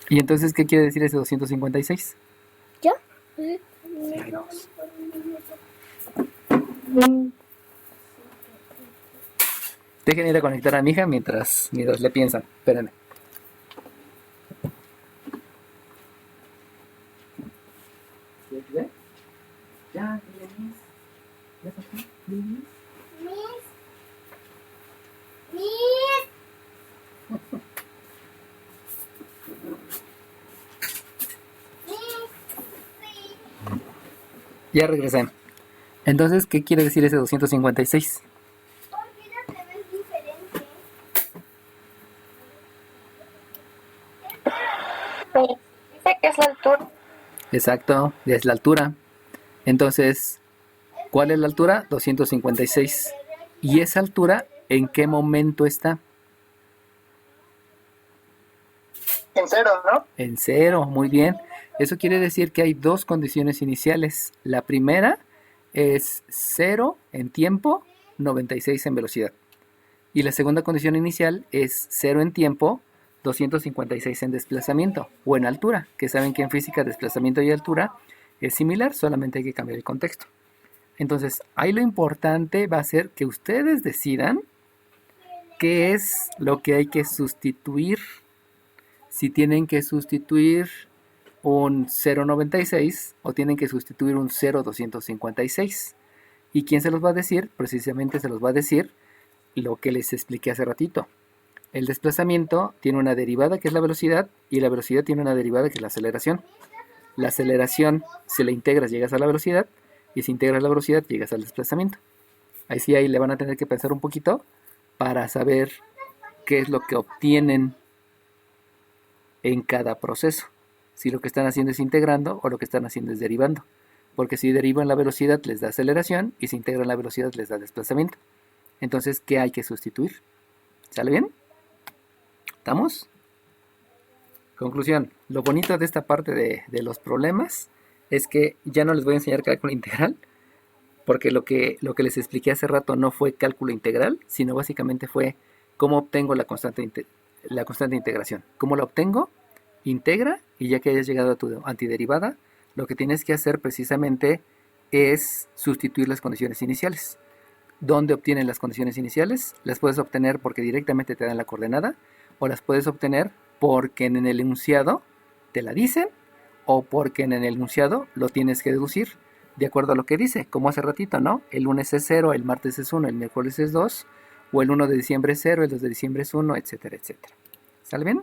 ¿Y entonces qué quiere decir ese 256? ¿Ya? Dejen ir a conectar a mi hija mientras le piensan. Espérenme. ¿Ve? Ya, dile Miss. ¿Ya pasó? Dile Miss. Miss. Miss. Miss. Sí. Ya regresé. Entonces, ¿qué quiere decir ese 256? Porque ya te ves diferente. Dice que es la altura. Exacto, es la altura. Entonces, ¿cuál es la altura? 256. ¿Y esa altura en qué momento está? En cero, ¿no? En cero, muy bien. Eso quiere decir que hay dos condiciones iniciales. La primera es 0 en tiempo, 96 en velocidad. Y la segunda condición inicial es 0 en tiempo, 256 en desplazamiento o en altura, que saben que en física desplazamiento y altura es similar, solamente hay que cambiar el contexto. Entonces, ahí lo importante va a ser que ustedes decidan qué es lo que hay que sustituir. Si tienen que sustituir un 0.96 o tienen que sustituir un 0.256. ¿Y quién se los va a decir? Precisamente se los va a decir lo que les expliqué hace ratito. El desplazamiento tiene una derivada que es la velocidad y la velocidad tiene una derivada que es la aceleración. La aceleración, si la integras, llegas a la velocidad y si integras la velocidad, llegas al desplazamiento. Ahí le van a tener que pensar un poquito para saber qué es lo que obtienen en cada proceso. Si lo que están haciendo es integrando o lo que están haciendo es derivando. Porque si derivan la velocidad les da aceleración y si integran la velocidad les da desplazamiento. Entonces, ¿qué hay que sustituir? ¿Sale bien? ¿Estamos? Conclusión. Lo bonito de esta parte de los problemas es que ya no les voy a enseñar cálculo integral, porque lo que les expliqué hace rato no fue cálculo integral, sino básicamente fue cómo obtengo la constante de integración. ¿Cómo la obtengo? Integra, y ya que hayas llegado a tu antiderivada, lo que tienes que hacer precisamente es sustituir las condiciones iniciales. ¿Dónde obtienen las condiciones iniciales? Las puedes obtener porque directamente te dan la coordenada, o las puedes obtener porque en el enunciado te la dicen, o porque en el enunciado lo tienes que deducir de acuerdo a lo que dice, como hace ratito, ¿no? El lunes es 0, el martes es 1, el miércoles es 2, o el 1 de diciembre es 0, el 2 de diciembre es 1, etcétera, etcétera. ¿Sale bien?